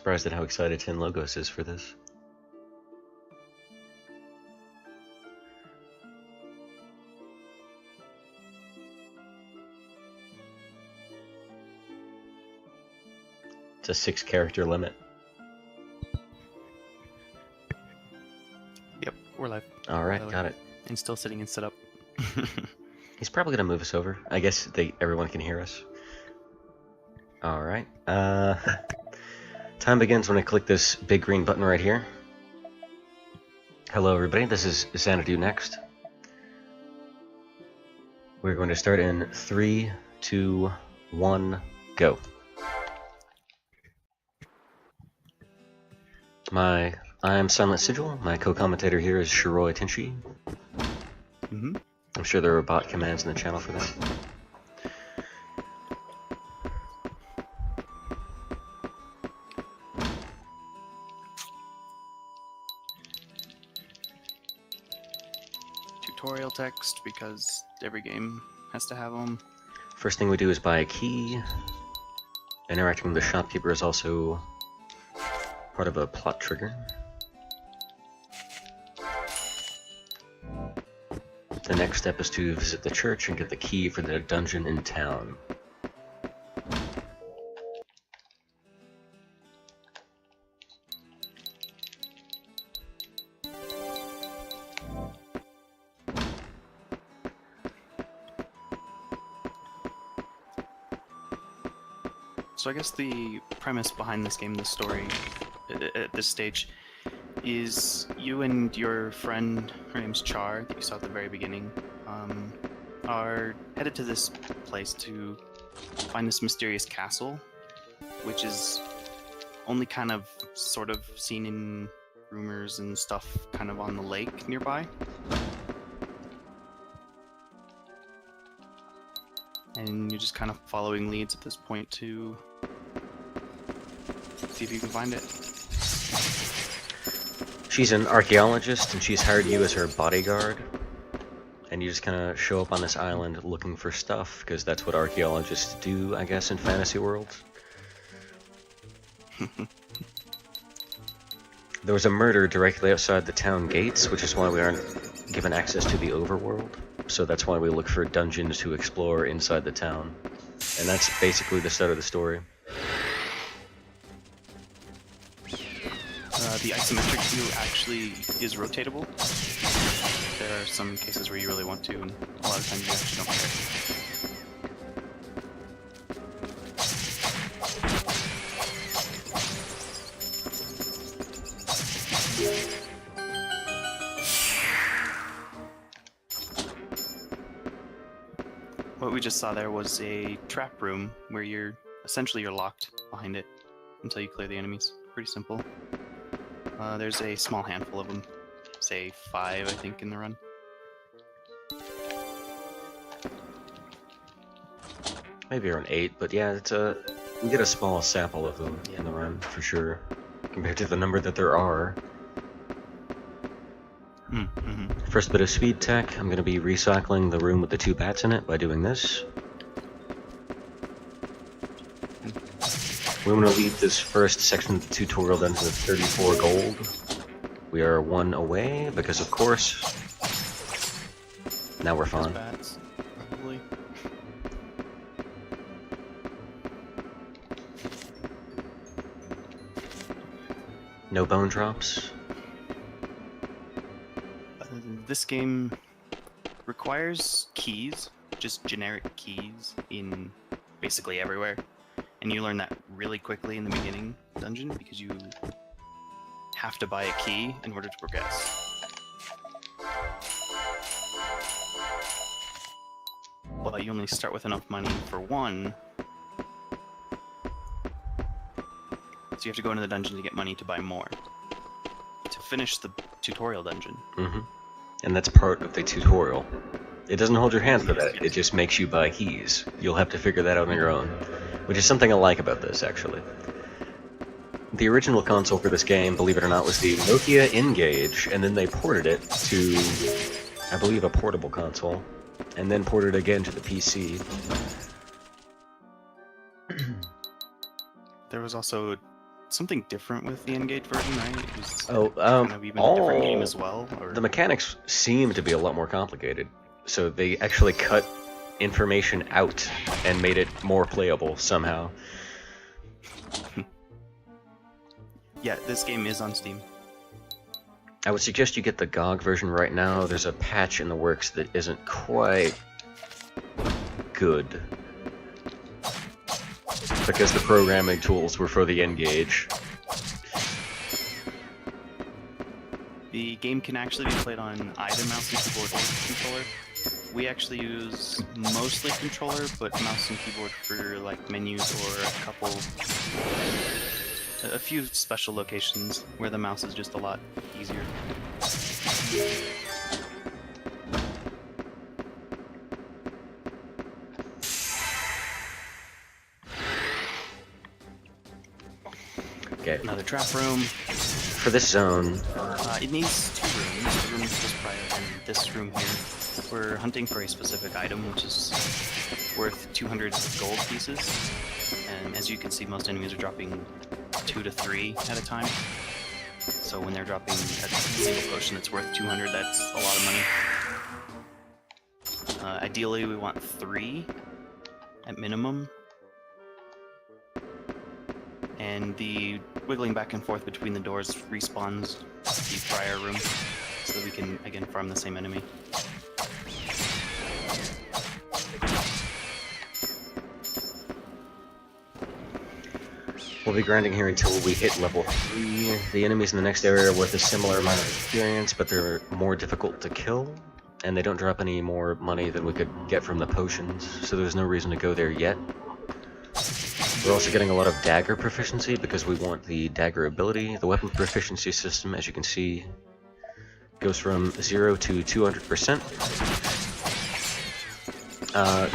surprised at how excited Tin Logos is for this. It's a 6-character limit. Yep, we're live. Alright, got it. And still sitting in setup. He's probably gonna move us over. I guess everyone can hear us. Alright. Time begins when I click this big green button right here. Hello everybody, this is Xanadu next. We're going to start in 3, 2, 1, go. I am SilentSigil. My co-commentator here is Shiroi Tenshi. I'm sure there are bot commands in the channel for that. Tutorial text, because every game has to have them. First thing we do is buy a key. Interacting with the shopkeeper is also part of a plot trigger. The next step is to visit the church and get the key for the dungeon in town. So I guess the premise behind this game, the story, at this stage, is you and your friend, her name's Char, that you saw at the very beginning, are headed to this place to find this mysterious castle, which is only kind of sort of seen in rumors and stuff kind of on the lake nearby. And you're just kind of following leads at this point to see if you can find it. She's an archaeologist, and she's hired you as her bodyguard. And you just kind of show up on this island looking for stuff, because that's what archaeologists do, I guess, in fantasy worlds. There was a murder directly outside the town gates, which is why we aren't given access to the overworld. So that's why we look for dungeons to explore inside the town. And that's basically the start of the story. The isometric view actually is rotatable. There are some cases where you really want to, and a lot of times you actually don't care. What we just saw there was a trap room where you're locked behind it until you clear the enemies. Pretty simple. There's a small handful of them, say 5, I think, in the run. Maybe around 8, but yeah, we get a small sample of them in the run, for sure, compared to the number that there are. First bit of speed tech, I'm going to be recycling the room with the 2 bats in it by doing this. We're going to leave this first section of the tutorial done with 34 gold. We are 1 away, because of course. Now we're fine. Bats, probably. No bone drops. This game requires keys, just generic keys, in basically everywhere. And you learn that really quickly in the beginning dungeon because you have to buy a key in order to progress. But you only start with enough money for 1. So you have to go into the dungeon to get money to buy more. To finish the tutorial dungeon. And that's part of the tutorial. It doesn't hold your hand for that, it just makes you buy keys. You'll have to figure that out on your own. Which is something I like about this, actually. The original console for this game, believe it or not, was the Nokia N-Gage, and then they ported it to, I believe, a portable console, and then ported it again to the PC. There was also something different with the Engage version, right? It was kind of even a different game as well. Or... The mechanics seem to be a lot more complicated. So they actually cut information out and made it more playable somehow. Yeah, this game is on Steam. I would suggest you get the GOG version right now. There's a patch in the works that isn't quite good, because the programming tools were for the Engage. The game can actually be played on either mouse and keyboard or controller. We actually use mostly controller, but mouse and keyboard for like menus or a few special locations where the mouse is just a lot easier. Okay. Another trap room. For this zone, It needs 2 rooms. The room just prior and this room here. We're hunting for a specific item, which is worth 200 gold pieces. And as you can see, most enemies are dropping 2 to 3 at a time. So when they're dropping a single potion that's worth 200, that's a lot of money. Ideally, we want 3 at minimum. And the wiggling back and forth between the doors respawns the prior room, so that we can, again, farm the same enemy. we'll be grinding here until we hit level 3. The enemies in the next area are worth a similar amount of experience, but they're more difficult to kill, and they don't drop any more money than we could get from the potions, so there's no reason to go there yet. We're also getting a lot of dagger proficiency because we want the dagger ability. The weapon proficiency system, as you can see, goes from 0 to 200%.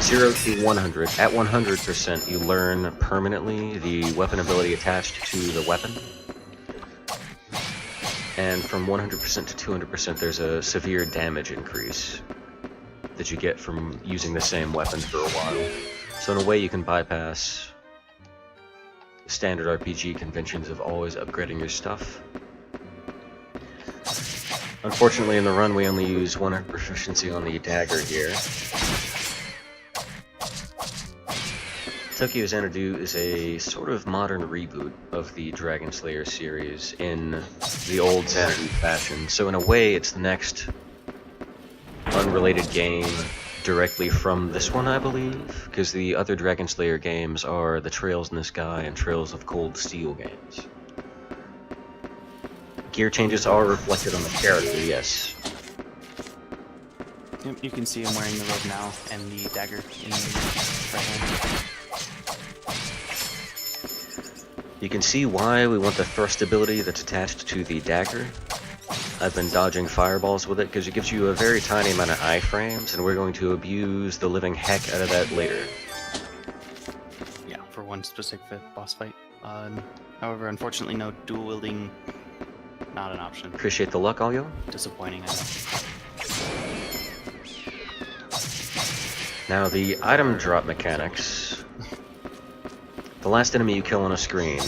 0 to 100. At 100%, you learn permanently the weapon ability attached to the weapon. And from 100% to 200%, there's a severe damage increase that you get from using the same weapon for a while. So in a way, you can bypass standard RPG conventions of always upgrading your stuff. Unfortunately, in the run, we only use 100 proficiency on the dagger here. Tokyo Xanadu is a sort of modern reboot of the Dragon Slayer series in the old Xanadu fashion, so in a way, it's the next unrelated game directly from this one, I believe, because the other Dragon Slayer games are the Trails in the Sky and Trails of Cold Steel games. Gear changes are reflected on the character, yes. Yep, you can see I'm wearing the robe now and the dagger in the right hand. You can see why we want the thrust ability that's attached to the dagger. I've been dodging fireballs with it because it gives you a very tiny amount of iframes, and we're going to abuse the living heck out of that later. Yeah, for one specific boss fight. However, unfortunately, no dual wielding, not an option. Appreciate the luck, Alyo. Disappointing, I know. Now, the item drop mechanics. The last enemy you kill on a screen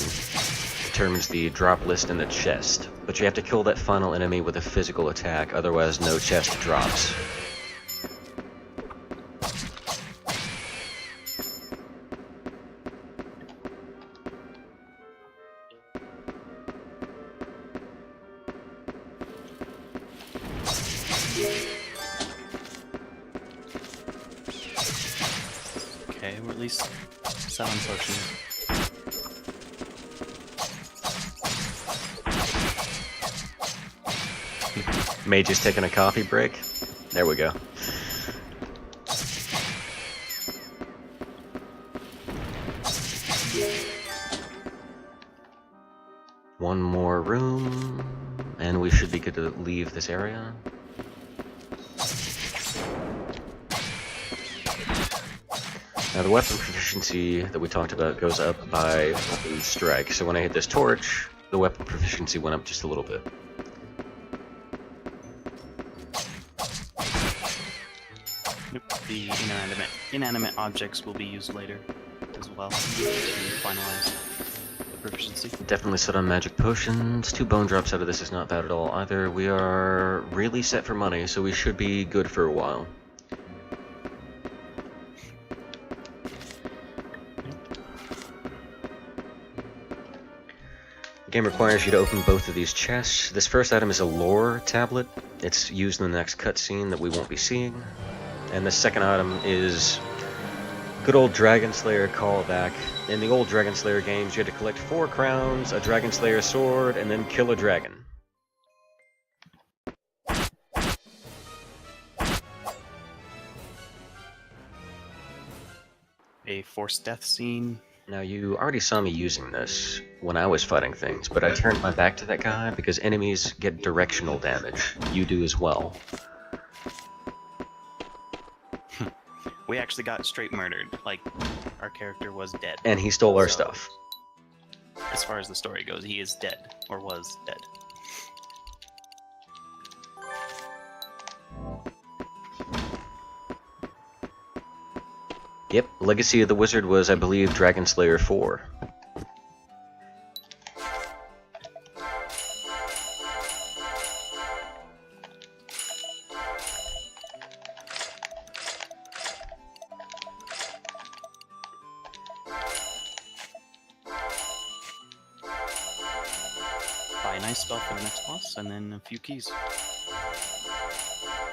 determines the drop list in the chest, but you have to kill that final enemy with a physical attack, otherwise no chest drops. Okay, we're at least 7 potions. Mage is taking a coffee break. There we go. One more room, and we should be good to leave this area. Now the weapon proficiency that we talked about goes up by weapon strike, so when I hit this torch, the weapon proficiency went up just a little bit. The inanimate objects will be used later as well to finalize the proficiency. Definitely set on magic potions. 2 bone drops out of this is not bad at all either. We are really set for money, so we should be good for a while. The game requires you to open both of these chests. This first item is a lore tablet. It's used in the next cutscene that we won't be seeing. And the second item is good old Dragon Slayer callback. In the old Dragon Slayer games, you had to collect 4 crowns, a Dragon Slayer sword, and then kill a dragon. A forced death scene. Now, you already saw me using this when I was fighting things, but I turned my back to that guy because enemies get directional damage. You do as well. We actually got straight murdered. Like, our character was dead. And he stole our stuff. As far as the story goes, he is dead. Or was dead. Yep, Legacy of the Wizard was, I believe, Dragon Slayer 4. Buy a nice spell for the next boss, and then a few keys.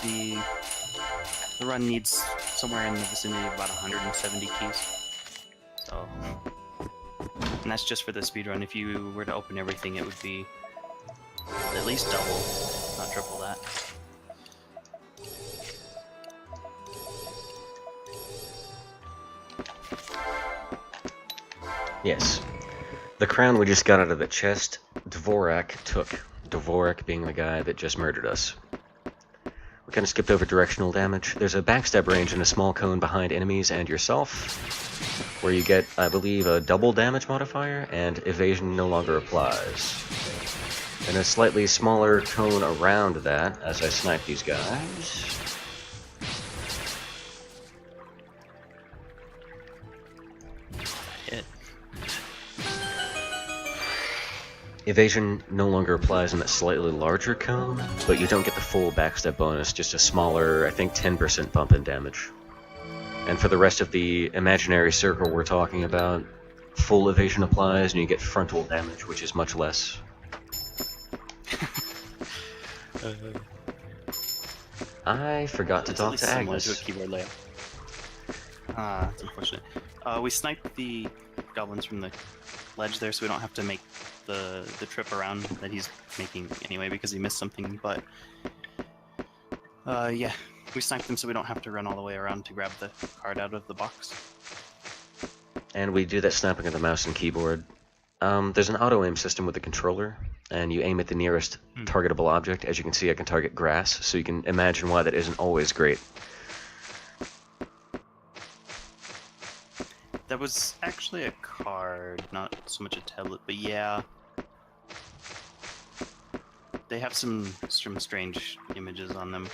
The run needs somewhere in the vicinity of about 170 keys. So, and that's just for the speedrun. If you were to open everything, it would be at least double, not triple that. Yes. The crown we just got out of the chest, Dvorak took. Dvorak being the guy that just murdered us. We kind of skipped over directional damage. There's a backstab range and a small cone behind enemies and yourself, where you get, I believe, a double damage modifier, and evasion no longer applies. And a slightly smaller cone around that, as I snipe these guys. Hit. Evasion no longer applies in that slightly larger cone, but you don't get the full backstab bonus, just a smaller, I think 10% bump in damage. And for the rest of the imaginary circle we're talking about, full evasion applies and you get frontal damage, which is much less. I forgot to talk to Agnes. To a keyboard layout. That's unfortunate. We sniped the goblins from the ledge there, so we don't have to make the trip around that he's making anyway, because he missed something, but yeah, we sniped them so we don't have to run all the way around to grab the card out of the box. And we do that snapping of the mouse and keyboard. There's an auto-aim system with the controller, and you aim at the nearest targetable object. As you can see, I can target grass, so you can imagine why that isn't always great. That was actually a card, not so much a tablet, but yeah. They have some strange images on them,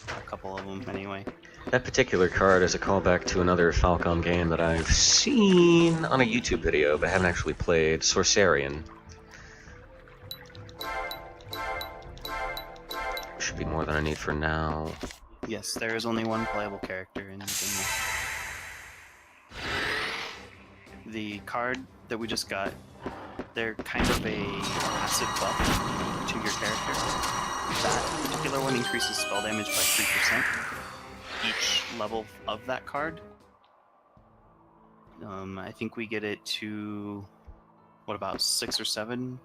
a couple of them anyway. That particular card is a callback to another Falcom game that I've seen on a YouTube video, but haven't actually played, Sorcerian. Should be more than I need for now. Yes, there is only one playable character in the game. The card that we just got, they're kind of a passive buff to your character. That particular one increases spell damage by 3% each level of that card. I think we get it to, what about 6 or 7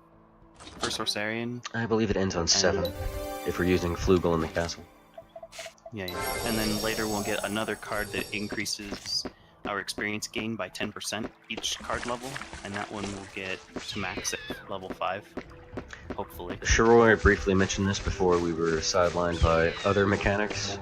for Sorcerian? I believe it ends on 7, if we're using Flugel in the castle. Yeah. And then later we'll get another card that increases our experience gain by 10% each card level, and that one will get to max at level 5, hopefully. Shiroi briefly mentioned this before we were sidelined by other mechanics.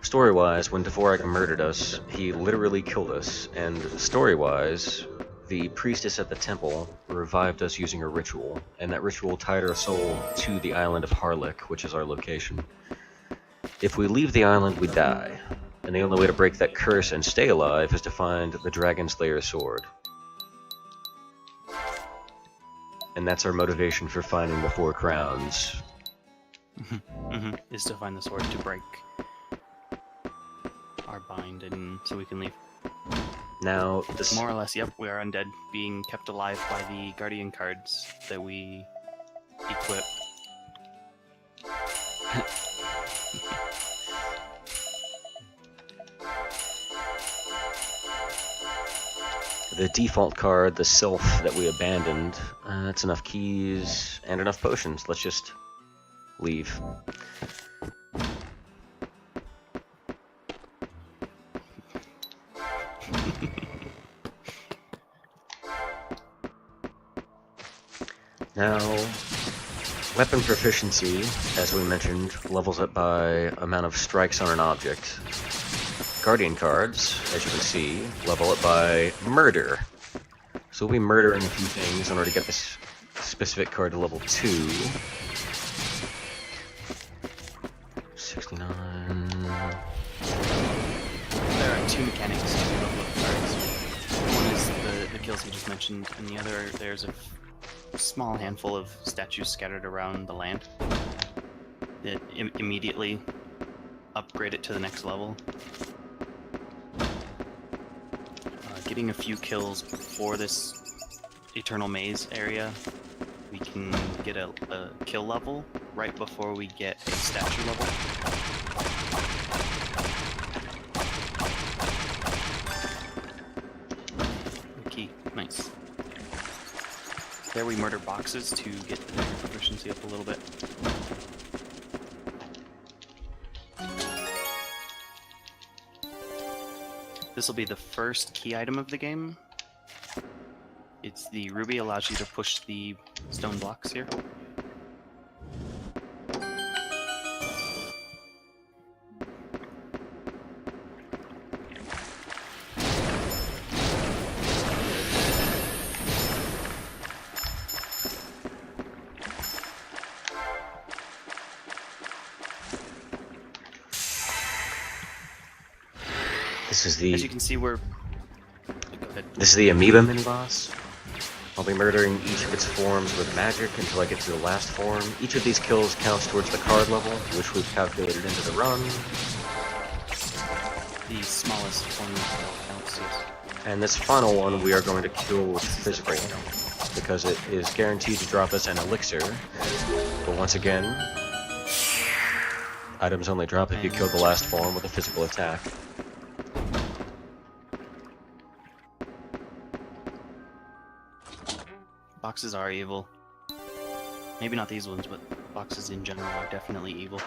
Story-wise, when Dvorak murdered us, he literally killed us, and story-wise, the priestess at the temple revived us using a ritual, and that ritual tied our soul to the island of Harlech, which is our location. If we leave the island, we die. And the only way to break that curse and stay alive is to find the Dragon Slayer sword. And that's our motivation for finding the 4 crowns. Is to find the sword to break our bind, and so we can leave. Now, this... More or less, yep, we are undead, being kept alive by the guardian cards that we equip. The default card, the Sylph that we abandoned, that's enough keys and enough potions. Let's just leave. Now, weapon proficiency, as we mentioned, levels up by amount of strikes on an object. Guardian cards, as you can see, level up by murder. So we'll be murdering a few things in order to get this specific card to level 2. 69... There are 2 mechanics to level up cards. One is the kills we just mentioned, and the other, there's a small handful of statues scattered around the land that immediately upgrade it to the next level. Getting a few kills before this Eternal Maze area, we can get a kill level right before we get a statue level. Okay, nice. There we murder boxes to get the dagger proficiency up a little bit. This will be the first key item of the game. It's the ruby, allows you to push the stone blocks here. This is the... As you can see, we're... Go ahead. This is the amoeba mini-boss. I'll be murdering each of its forms with magic until I get to the last form. Each of these kills counts towards the card level, which we've calculated into the run. The smallest form counts, yes. And this final one we are going to kill with physical, because it is guaranteed to drop us an elixir. But once again, items only drop if you kill the last form with a physical attack. Boxes are evil. Maybe not these ones, but boxes in general are definitely evil.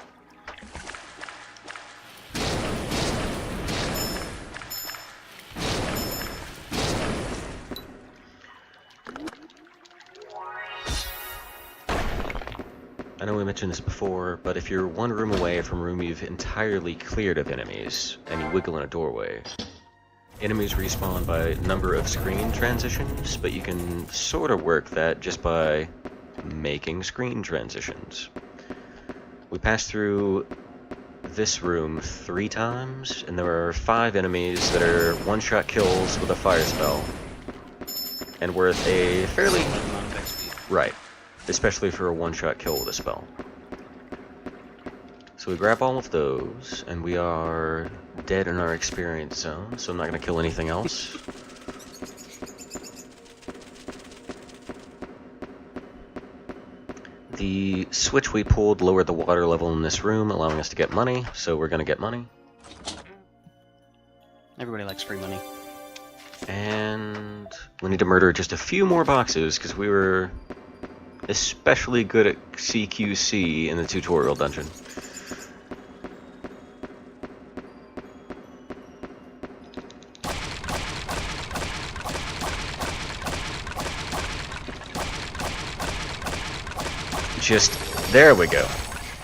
I know we mentioned this before, but if you're one room away from a room you've entirely cleared of enemies, and you wiggle in a doorway, enemies respawn by number of screen transitions, but you can sort of work that just by making screen transitions. We passed through this room 3 times, and there are 5 enemies that are one-shot kills with a fire spell, and worth a fairly... Right, especially for a one-shot kill with a spell. So we grab all of those, and we are dead in our experience zone, so I'm not going to kill anything else. The switch we pulled lowered the water level in this room, allowing us to get money, so we're going to get money. Everybody likes free money. And we need to murder just a few more boxes, because we were especially good at CQC in the tutorial dungeon. There we go.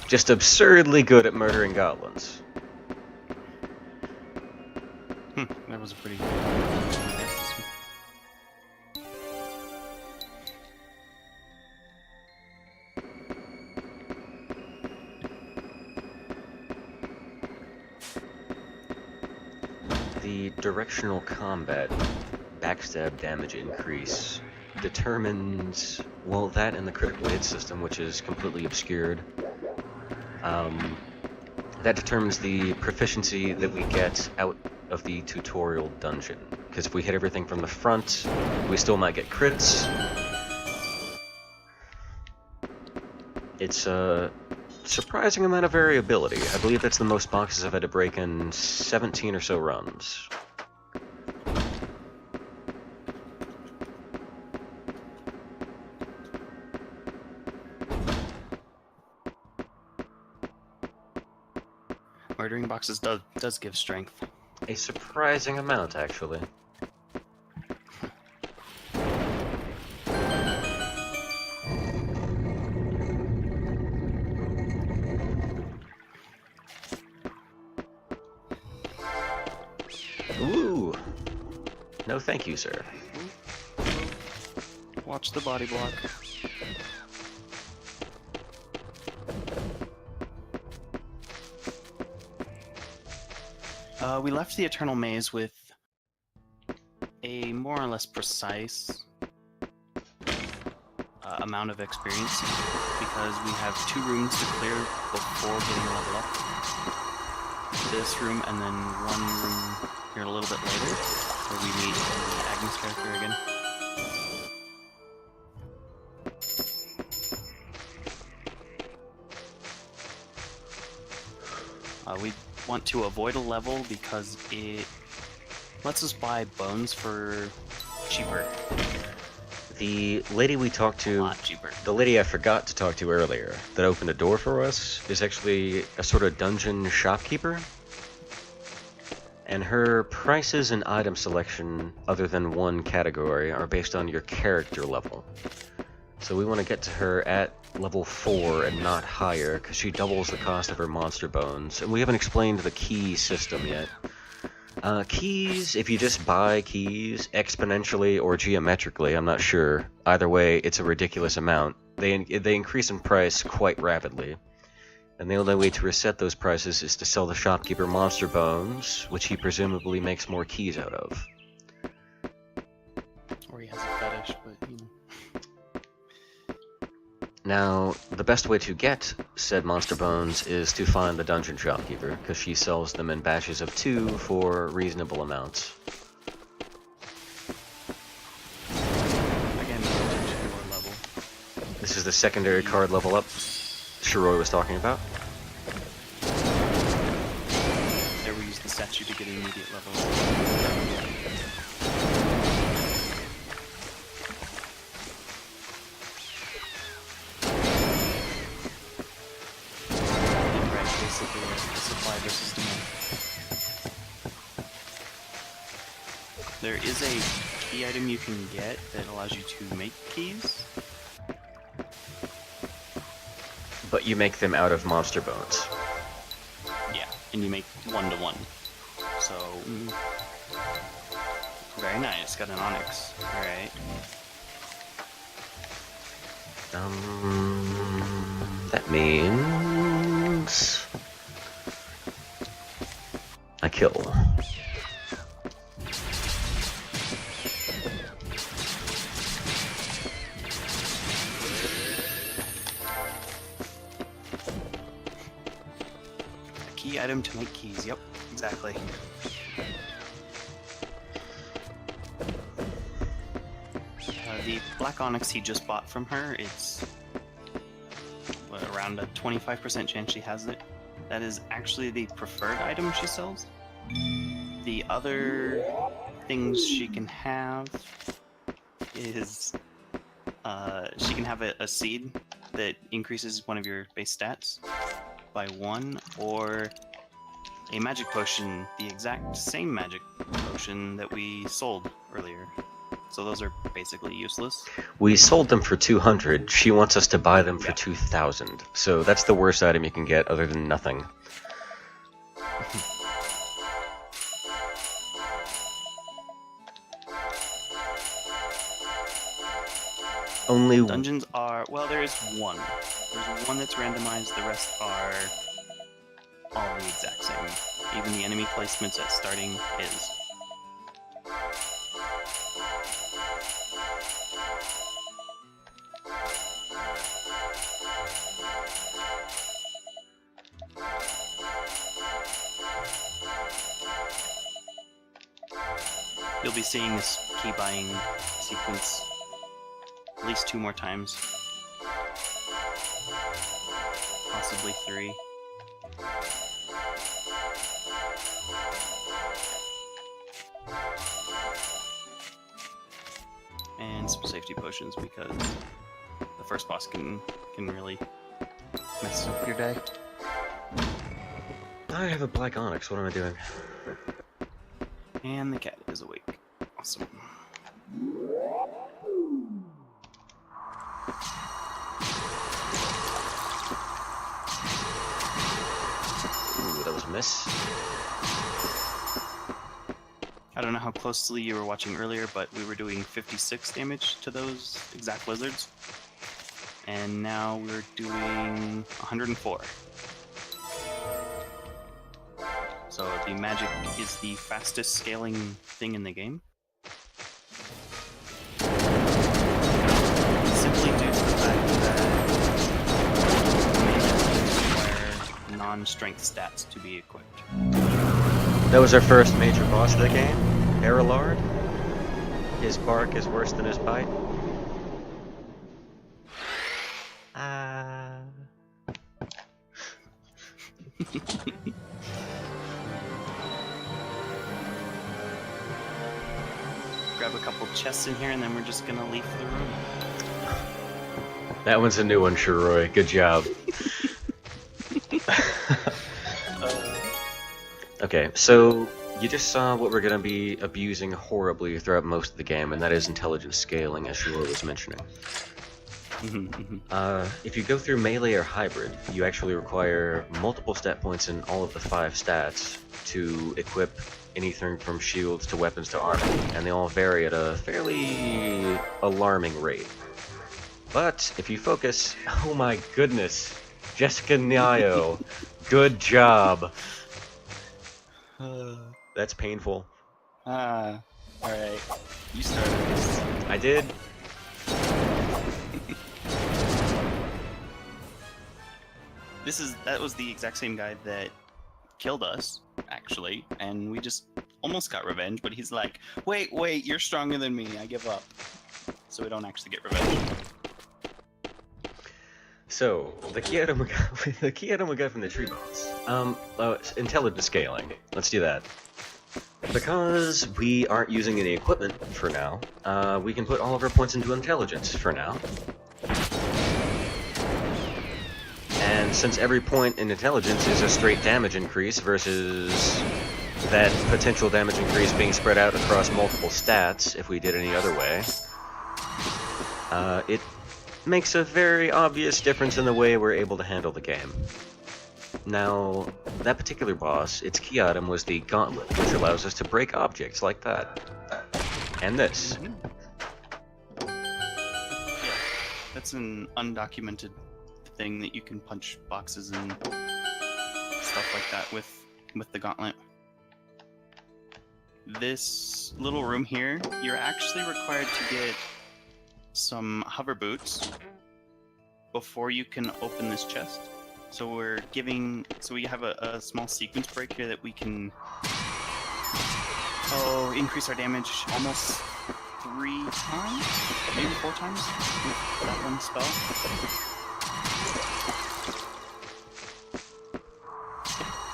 Just absurdly good at murdering goblins. That was a pretty good guess. The directional combat backstab damage increase determines, well, that and the critical hit system, which is completely obscured. That determines the proficiency that we get out of the tutorial dungeon. Because if we hit everything from the front, we still might get crits. It's a surprising amount of variability. I believe that's the most boxes I've had to break in 17 or so runs. Murdering boxes does give strength. A surprising amount, actually. Ooh! No thank you, sir. Watch the body block. We left the Eternal Maze with a more or less precise amount of experience because we have 2 rooms to clear before getting a level up. This room and then 1 room here a little bit later where we meet Agnes' character again. We want to avoid a level because it lets us buy bones for cheaper. The lady we talked to, A lot cheaper. the lady I forgot to talk to earlier, that opened a door for us, is actually a sort of dungeon shopkeeper. And her prices and item selection, other than one category, are based on your character level. So we want to get to her at level 4 and not higher, because she doubles the cost of her monster bones. And we haven't explained the key system yet. Keys, if you just buy keys exponentially or geometrically, I'm not sure. Either way, it's a ridiculous amount. They increase in price quite rapidly. And the only way to reset those prices is to sell the shopkeeper monster bones, which he presumably makes more keys out of. Or he has a fetish, but you know. Now, the best way to get said monster bones is to find the dungeon shopkeeper, because she sells them in batches of 2 for reasonable amounts. Again, lower level. This is the secondary card level up Shiroi was talking about. There we use the statue to get an immediate level. Basically a supply versus demand. There is a key item you can get that allows you to make keys. But you make them out of monster bones. Yeah, and you make 1-to-1. So, very nice. Got an onyx. All right. That means I kill. Key item to make keys. Yep, exactly. The black onyx he just bought from her, it's around a 25% chance she has it. That is actually the preferred item she sells. The other things she can have is she can have a seed that increases one of your base stats by 1, or a magic potion, the exact same magic potion that we sold earlier. So those are basically useless. We sold them for 200. She wants us to buy them for 2,000. So that's the worst item you can get other than nothing. Only Dungeons are, well, there is one. There's one that's randomized, the rest are all the exact same. Even the enemy placements at starting is. You'll be seeing this key buying sequence at least 2 more times. Possibly 3. And some safety potions because the first boss can really mess up your day. I have a black onyx. What am I doing? And the cat is awake. Awesome. Ooh, that was a miss. I don't know how closely you were watching earlier, but we were doing 56 damage to those exact lizards. And now we're doing 104. So the magic is the fastest scaling thing in the game. Simply due to the fact that melee require non-strength stats to be equipped. That was our first major boss of the game, Aralard. His bark is worse than his bite. Grab a couple chests in here and then we're just gonna leave the room. That one's a new one, Shiroi. Good job. Okay, so you just saw what we're going to be abusing horribly throughout most of the game, and that is intelligence scaling, as Shiroi was mentioning. If you go through melee or hybrid, you actually require multiple stat points in all of the 5 stats to equip anything from shields to weapons to armor, and they all vary at a fairly alarming rate. But if you focus, oh my goodness, Jessica Nyayo, good job. That's painful. Alright. You started this. I did. That was the exact same guy that killed us, actually, and we just almost got revenge, but he's like, wait, you're stronger than me, I give up. So we don't actually get revenge. So, the key item we got from the tree boss. Intelligence scaling. Let's do that. Because we aren't using any equipment for now, we can put all of our points into intelligence for now. And since every point in intelligence is a straight damage increase versus that potential damage increase being spread out across multiple stats if we did any other way, it makes a very obvious difference in the way we're able to handle the game. Now, that particular boss, its key item was the gauntlet, which allows us to break objects like that. And this. Yeah, that's an undocumented thing that you can punch boxes and stuff like that with the gauntlet. This little room here, you're actually required to get some hover boots before you can open this chest. So we have a small sequence break here that we can increase our damage almost 3 times, maybe 4 times with that one spell.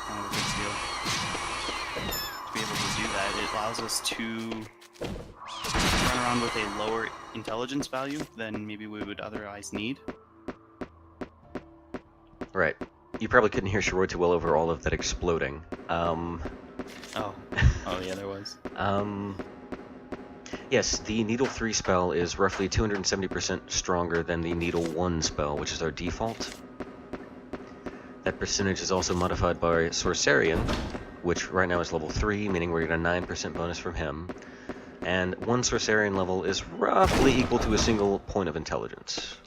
Kind of a big deal. To be able to do that, it allows us to run around with a lower intelligence value than maybe we would otherwise need. Right. You probably couldn't hear Shiroi too well over all of that exploding. Oh yeah, there was. Yes, the Needle 3 spell is roughly 270% stronger than the Needle 1 spell, which is our default. That percentage is also modified by Sorcerian, which right now is level 3, meaning we're getting a 9% bonus from him. And one Sorcerian level is roughly equal to a single point of intelligence.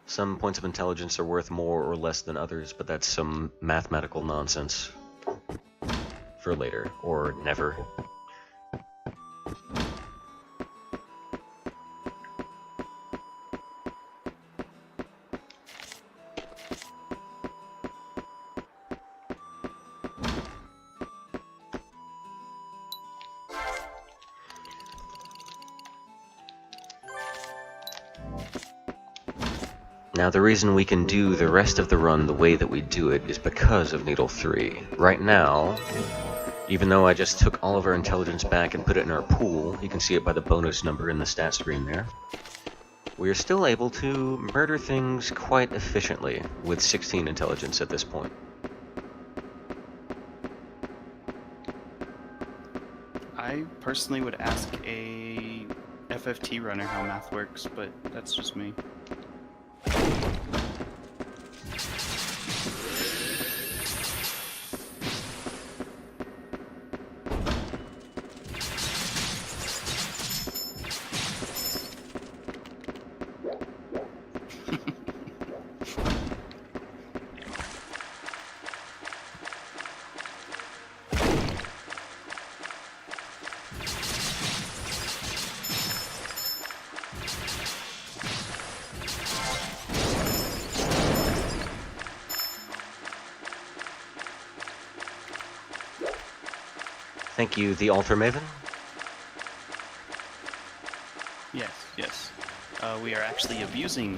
Some points of intelligence are worth more or less than others, but that's some mathematical nonsense for later, or never. Now, the reason we can do the rest of the run the way that we do it is because of Needle 3. Right now, even though I just took all of our intelligence back and put it in our pool, you can see it by the bonus number in the stat screen there, we are still able to murder things quite efficiently with 16 intelligence at this point. I personally would ask a FFT runner how math works, but that's just me. Thank you, the Altar Maven. Yes. We are actually abusing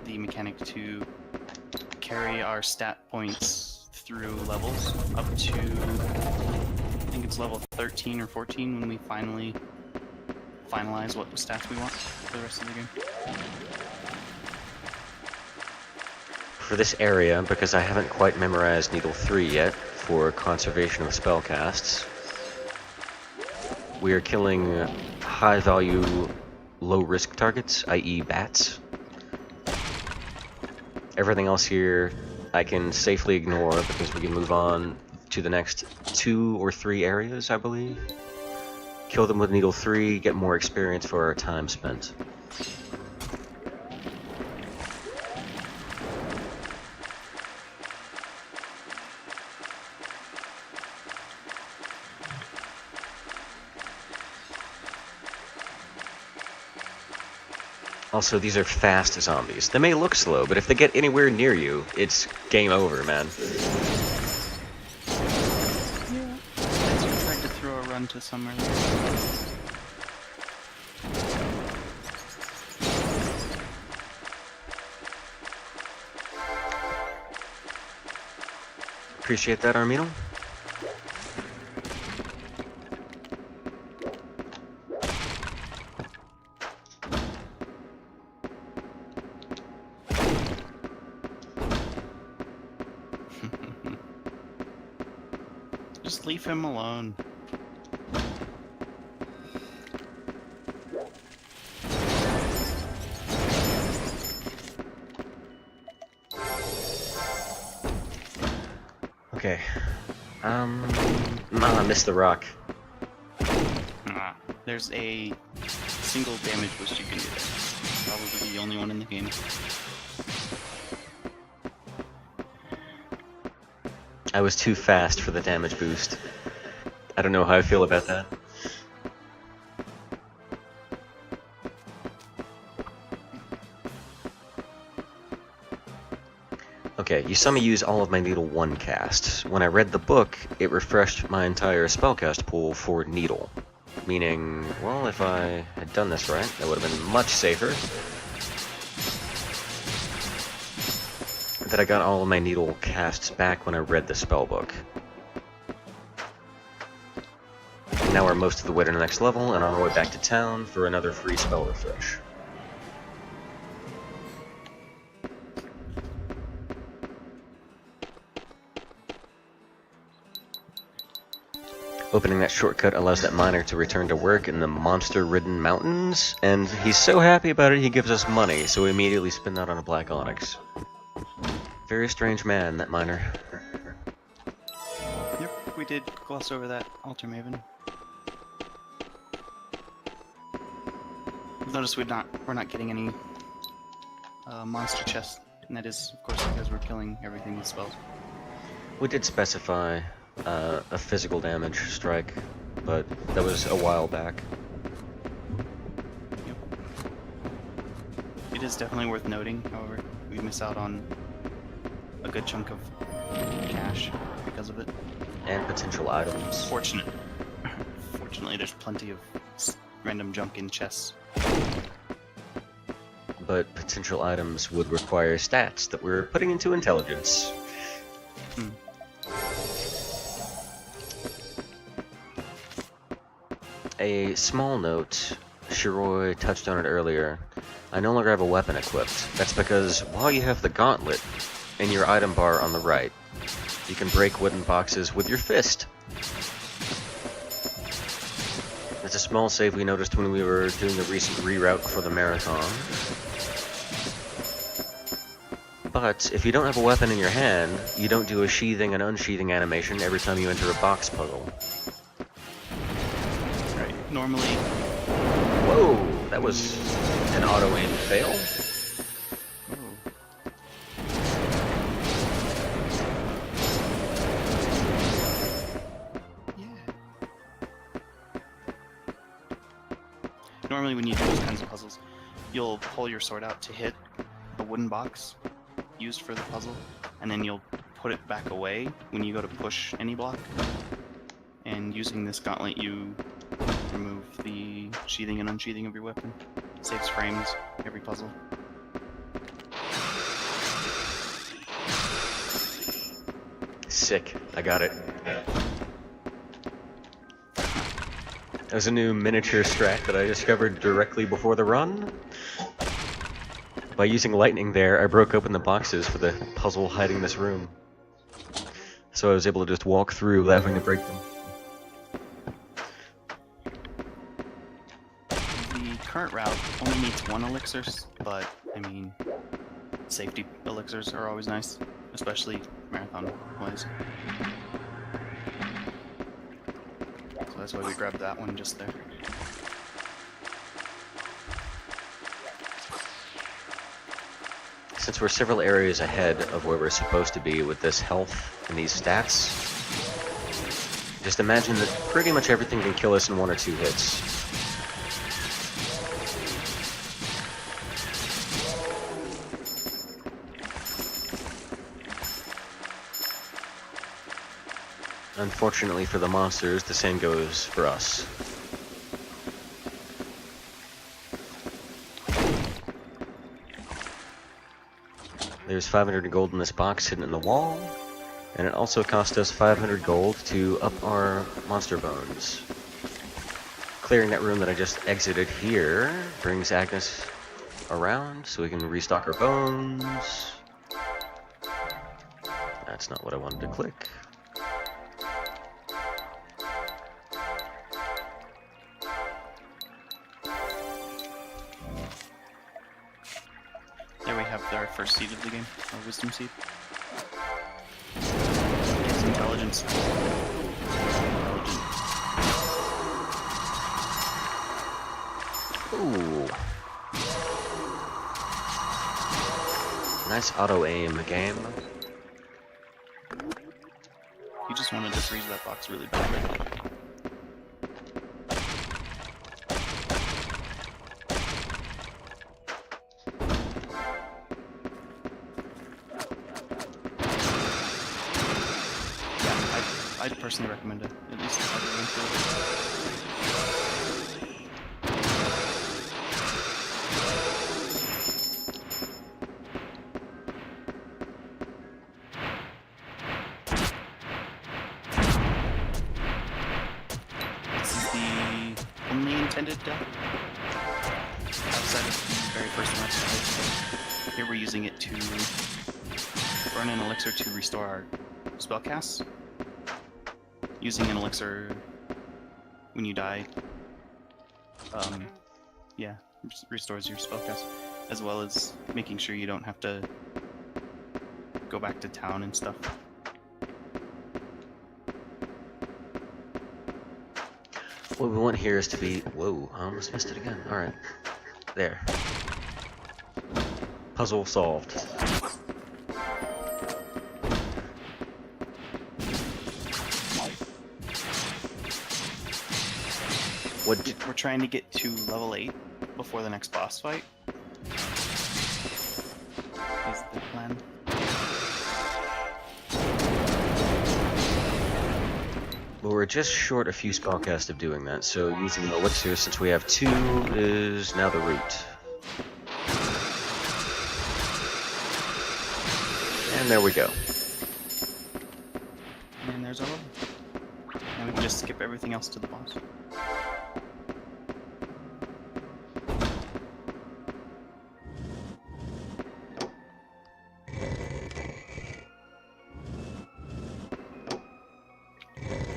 the mechanic to carry our stat points through levels up to, I think it's level 13 or 14 when we finally finalize what stats we want for the rest of the game. For this area, because I haven't quite memorized Needle 3 yet, for conservation of spellcasts, we are killing high-value, low-risk targets, i.e. bats. Everything else here I can safely ignore because we can move on to the next 2 or 3 areas, I believe. Kill them with Needle 3, get more experience for our time spent. Also, these are fast zombies. They may look slow, but if they get anywhere near you, it's game over, man. Yeah. I tried to throw a run to somewhere there. Appreciate that, Armino. Just leave him alone. Okay. I missed the rock. There's a single damage boost you can do there. Probably the only one in the game. I was too fast for the damage boost. I don't know how I feel about that. Okay, you saw me use all of my Needle 1 casts. When I read the book, it refreshed my entire spellcast pool for Needle. Meaning, well, if I had done this right, that would have been much safer. That I got all of my Needle casts back when I read the spellbook. Now we're most of the way to the next level, and on our way back to town for another free spell refresh. Opening that shortcut allows that miner to return to work in the monster-ridden mountains, and he's so happy about it he gives us money, so we immediately spin that on a black onyx. Very strange man, that miner. Yep, we did gloss over that Altar Maven. Notice we're not getting any monster chests, and that is, of course, because we're killing everything with spells. We did specify a physical damage strike, but that was a while back. Yep. It is definitely worth noting, however, we miss out on a good chunk of cash because of it. And potential items. Fortunately, there's plenty of random junk in chests. but potential items would require stats that we're putting into intelligence. A small note, Shiroi touched on it earlier. I no longer have a weapon equipped. That's because while you have the gauntlet in your item bar on the right, you can break wooden boxes with your fist. It's a small save we noticed when we were doing the recent reroute for the marathon. But if you don't have a weapon in your hand, you don't do a sheathing and unsheathing animation every time you enter a box puzzle. Right. Normally... Whoa! That was an auto-aim fail. Normally when you do those kinds of puzzles, you'll pull your sword out to hit a wooden box used for the puzzle, and then you'll put it back away when you go to push any block. And using this gauntlet, you remove the sheathing and unsheathing of your weapon. It saves frames every puzzle. Sick. I got it. There's a new miniature strat that I discovered directly before the run. By using lightning there, I broke open the boxes for the puzzle hiding this room. So I was able to just walk through without having to break them. The current route only needs 1 elixir, but, I mean, safety elixirs are always nice, especially marathon-wise. So that's why we grabbed that one just there. Since we're several areas ahead of where we're supposed to be with this health and these stats, just imagine that pretty much everything can kill us in 1 or 2 hits. Unfortunately for the monsters, the same goes for us. There's 500 gold in this box hidden in the wall, and it also cost us 500 gold to up our monster bones. Clearing that room that I just exited here brings Agnes around so we can restock our bones. That's not what I wanted to click. There we have our first seed of the game, our wisdom seed. It's intelligence. Ooh. Nice auto-aim game. You just wanted to freeze that box really bad. I'd personally recommend it, at least if I went through it. This is the only intended death outside of the very first one. Here we're using it to burn an elixir to restore our spellcasts. Using an elixir when you die, yeah, restores your spellcast, as well as making sure you don't have to go back to town and stuff. What we want here is to be... Whoa, I almost missed it again. Alright. There. Puzzle solved. We're trying to get to level 8 before the next boss fight. Is the plan. Well, we're just short a few spellcasts of doing that, so using the elixir, since we have 2, is now the route. And there we go. And there's our level. And we can just skip everything else to the boss.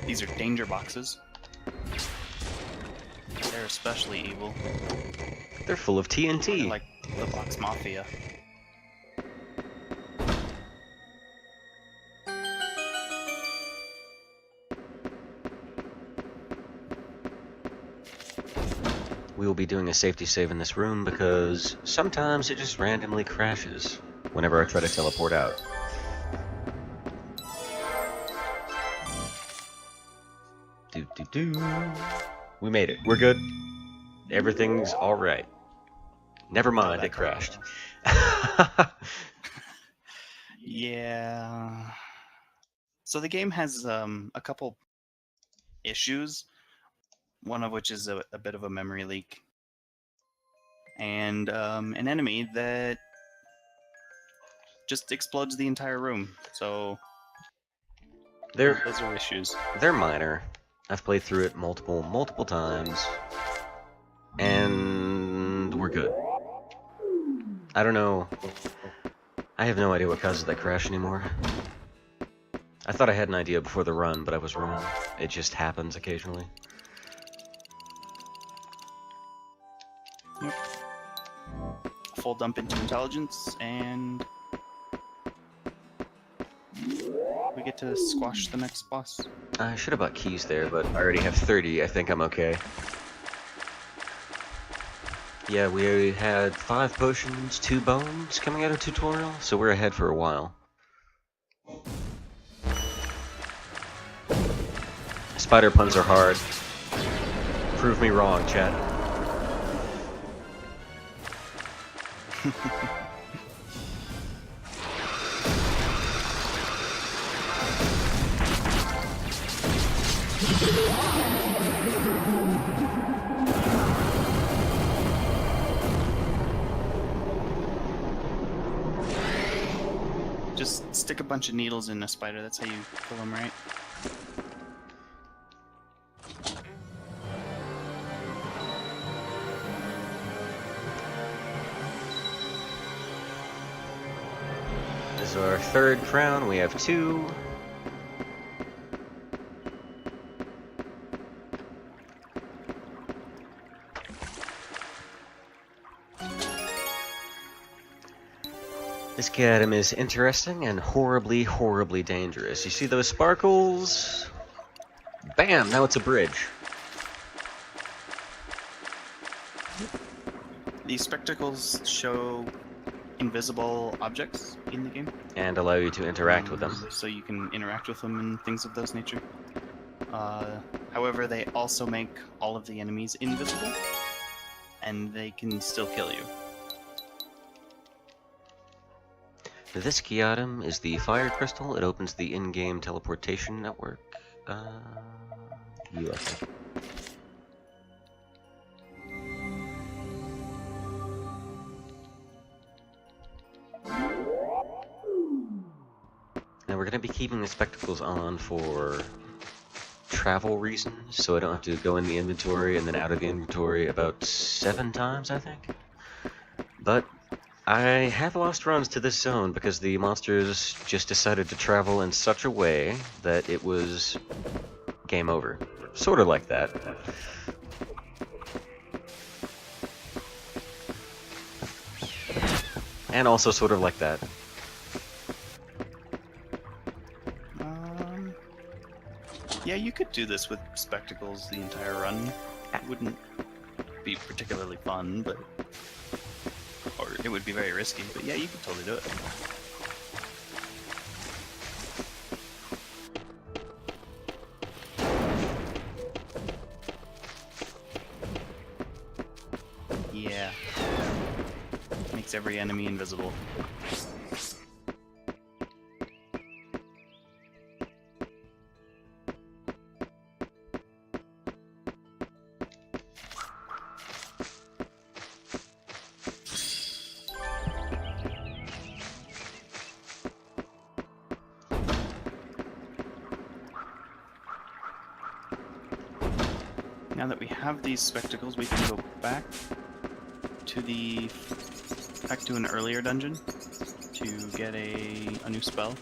These are danger boxes. They're especially evil. They're full of TNT. They're like the box mafia. We will be doing a safety save in this room because sometimes it just randomly crashes whenever I try to teleport out. We made it. We're good. Everything's alright. Never mind, it crashed. Yeah. So the game has a couple issues, one of which is a bit of a memory leak. And an enemy that just explodes the entire room. So those are issues. They're minor. I've played through it multiple times. And we're good. I don't know. I have no idea what causes that crash anymore. I thought I had an idea before the run, but I was wrong. It just happens occasionally. Yep. Full dump into intelligence, and we get to squash the next boss. I should have bought keys there, but I already have 30. I think I'm okay. Yeah, we had 5 potions, 2 bones coming out of tutorial, so we're ahead for a while. Spider puns are hard. Prove me wrong, chat. Just stick a bunch of needles in a spider, that's how you kill them, right? This is our 3rd crown, we have 2. This Gadam is interesting and horribly dangerous. You see those sparkles? Bam! Now it's a bridge. These spectacles show invisible objects in the game. And allow you to interact with them. So you can interact with them and things of those nature. However, they also make all of the enemies invisible, and they can still kill you. This key item is the fire crystal. It opens the in-game teleportation network. You, I think. Now we're going to be keeping the spectacles on for travel reasons, so I don't have to go in the inventory and then out of the inventory about 7 times, I think. But I have lost runs to this zone because the monsters just decided to travel in such a way that it was game over. Sort of like that. And also sort of like that. Yeah, you could do this with spectacles the entire run. It wouldn't be particularly fun, but... or it would be very risky, but yeah, you could totally do it. Yeah. Makes every enemy invisible. Now that we have these spectacles, we can go back to an earlier dungeon to get a new spell.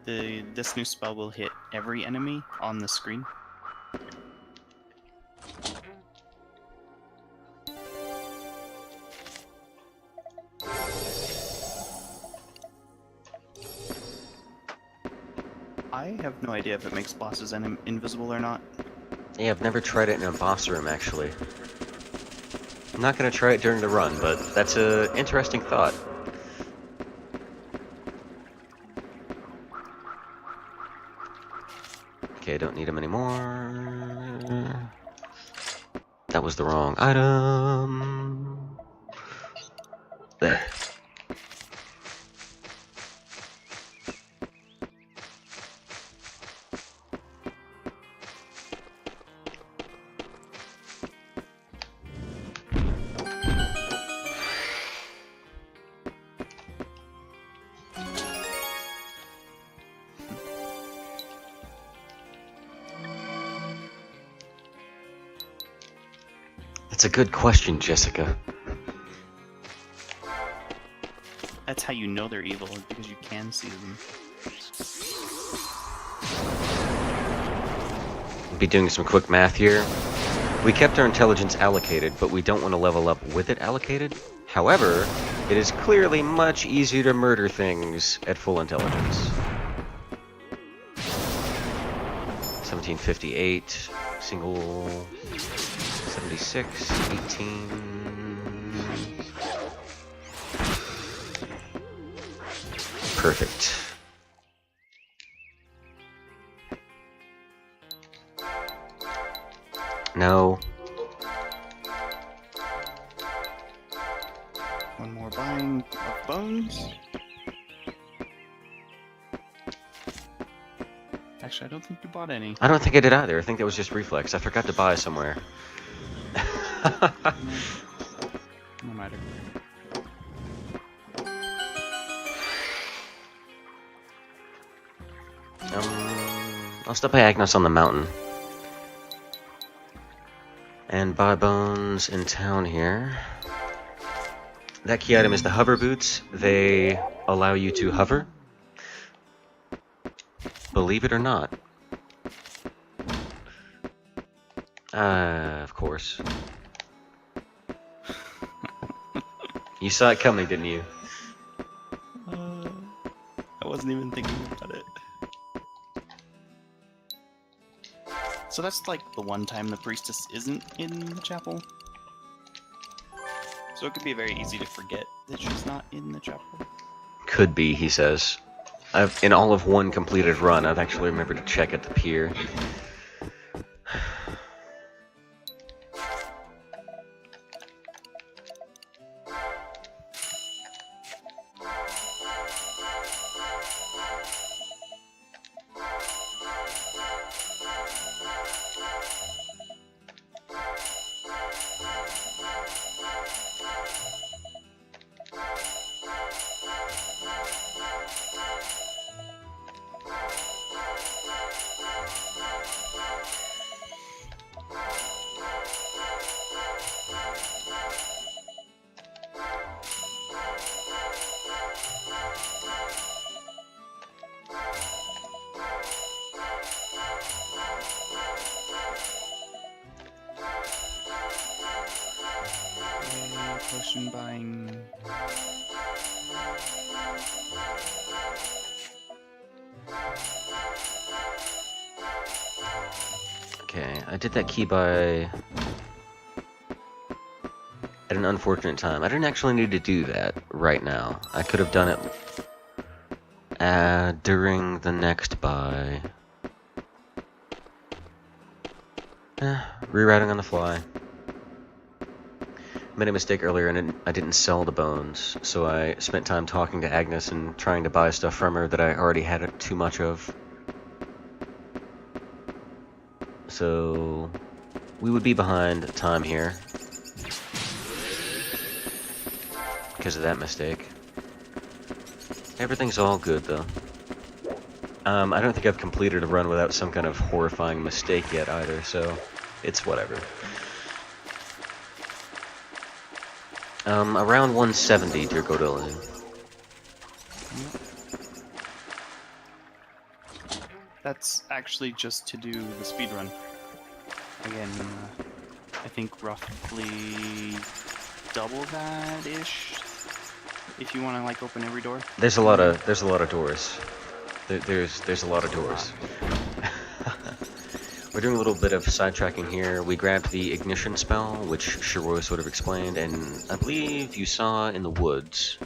This new spell will hit every enemy on the screen. I have no idea if it makes bosses invisible or not. Yeah, I've never tried it in a boss room, actually. I'm not gonna try it during the run, but that's an interesting thought. Okay, I don't need them anymore. That was the wrong item. There. That's a good question, Jessica. That's how you know they're evil, is because you can see them. We'll be doing some quick math here. We kept our intelligence allocated, but we don't want to level up with it allocated. However, it is clearly much easier to murder things at full intelligence. 1758, single... 76, 18... Perfect. No. One more buying of bones. Actually, I don't think you bought any. I don't think I did either. I think that was just reflex. I forgot to buy somewhere. No matter. I'll stop by Agnes on the mountain. And buy bones in town here. That key item is the hover boots. They allow you to hover. Believe it or not. Of course. You saw it coming, didn't you? I wasn't even thinking about it. So that's like the one time the priestess isn't in the chapel. So it could be very easy to forget that she's not in the chapel. Could be, he says. In all of one completed run, I've actually remembered to check at the pier. Potion buying. Okay, I did that key buy at an unfortunate time. I didn't actually need to do that right now. I could have done it during the next buy. Rerouting on the fly. Made a mistake earlier and I didn't sell the bones, so I spent time talking to Agnes and trying to buy stuff from her that I already had too much of. So we would be behind time here because of that mistake. Everything's all good though. I don't think I've completed a run without some kind of horrifying mistake yet either, so it's whatever. Around 170, dear Godolin. That's actually just to do the speed run. Again, I think roughly double that-ish. If you want to like open every door. There's a lot of doors. There's a lot of doors. We're doing a little bit of sidetracking here. We grabbed the ignition spell, which Shiroi sort of explained, and I believe you saw in the woods.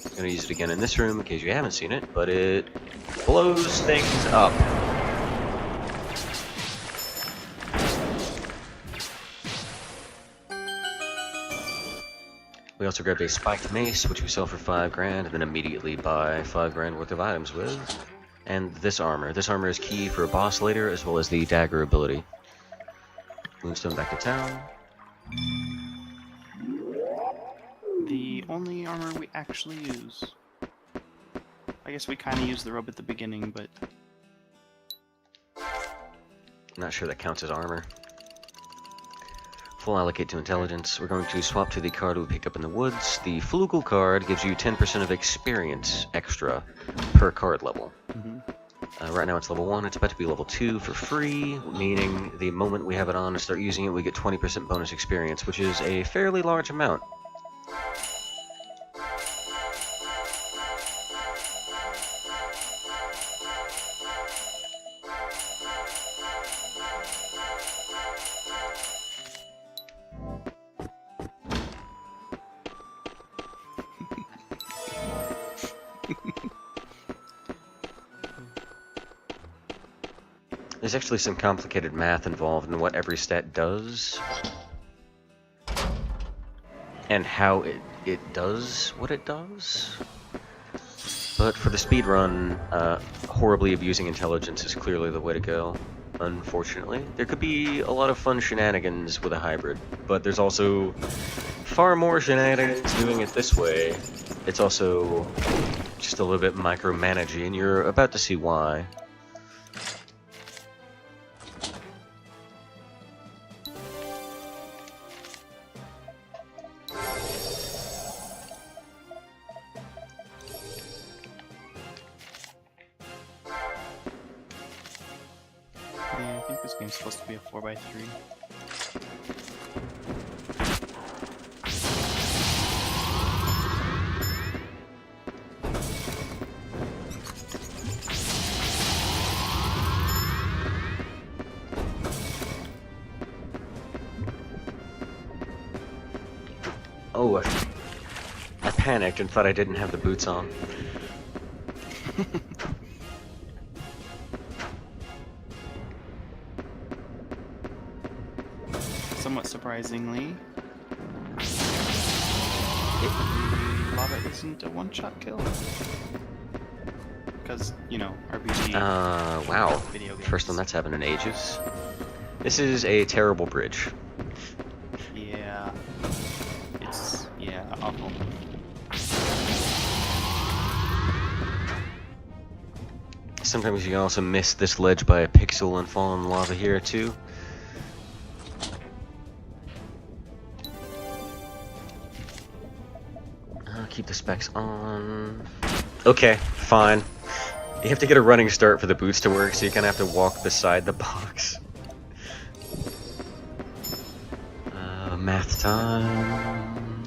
I'm gonna use it again in this room in case you haven't seen it, but it blows things up. We also grabbed a spiked mace, which we sell for 5 grand, and then immediately buy 5 grand worth of items with. And this armor. This armor is key for a boss later, as well as the dagger ability. Moonstone back to town. The only armor we actually use. I guess we kind of use the robe at the beginning, but... Not sure that counts as armor. Full allocate to intelligence. We're going to swap to the card we picked up in the woods. The Flugel card gives you 10% of experience extra per card level. Right now it's level 1, it's about to be level 2 for free, meaning the moment we have it on and start using it, we get 20% bonus experience, which is a fairly large amount. There's actually some complicated math involved in what every stat does. And how it does what it does. But for the speed run, horribly abusing intelligence is clearly the way to go, unfortunately. There could be a lot of fun shenanigans with a hybrid, but there's also far more shenanigans doing it this way. It's also just a little bit micromanaging, and you're about to see why. Yeah, I think this game's supposed to be a 4x3. Oh, I panicked and thought I didn't have the boots on. Somewhat surprisingly, lava isn't a one-shot kill. Because, you know, RPG. Wow. Video games. First time that's happened in ages. This is a terrible bridge. Yeah. It's, yeah, awful. Sometimes you can also miss this ledge by a pixel and fall in lava here too. Keep the specs on. Okay, fine. You have to get a running start for the boots to work, so you kind of have to walk beside the box. Math time.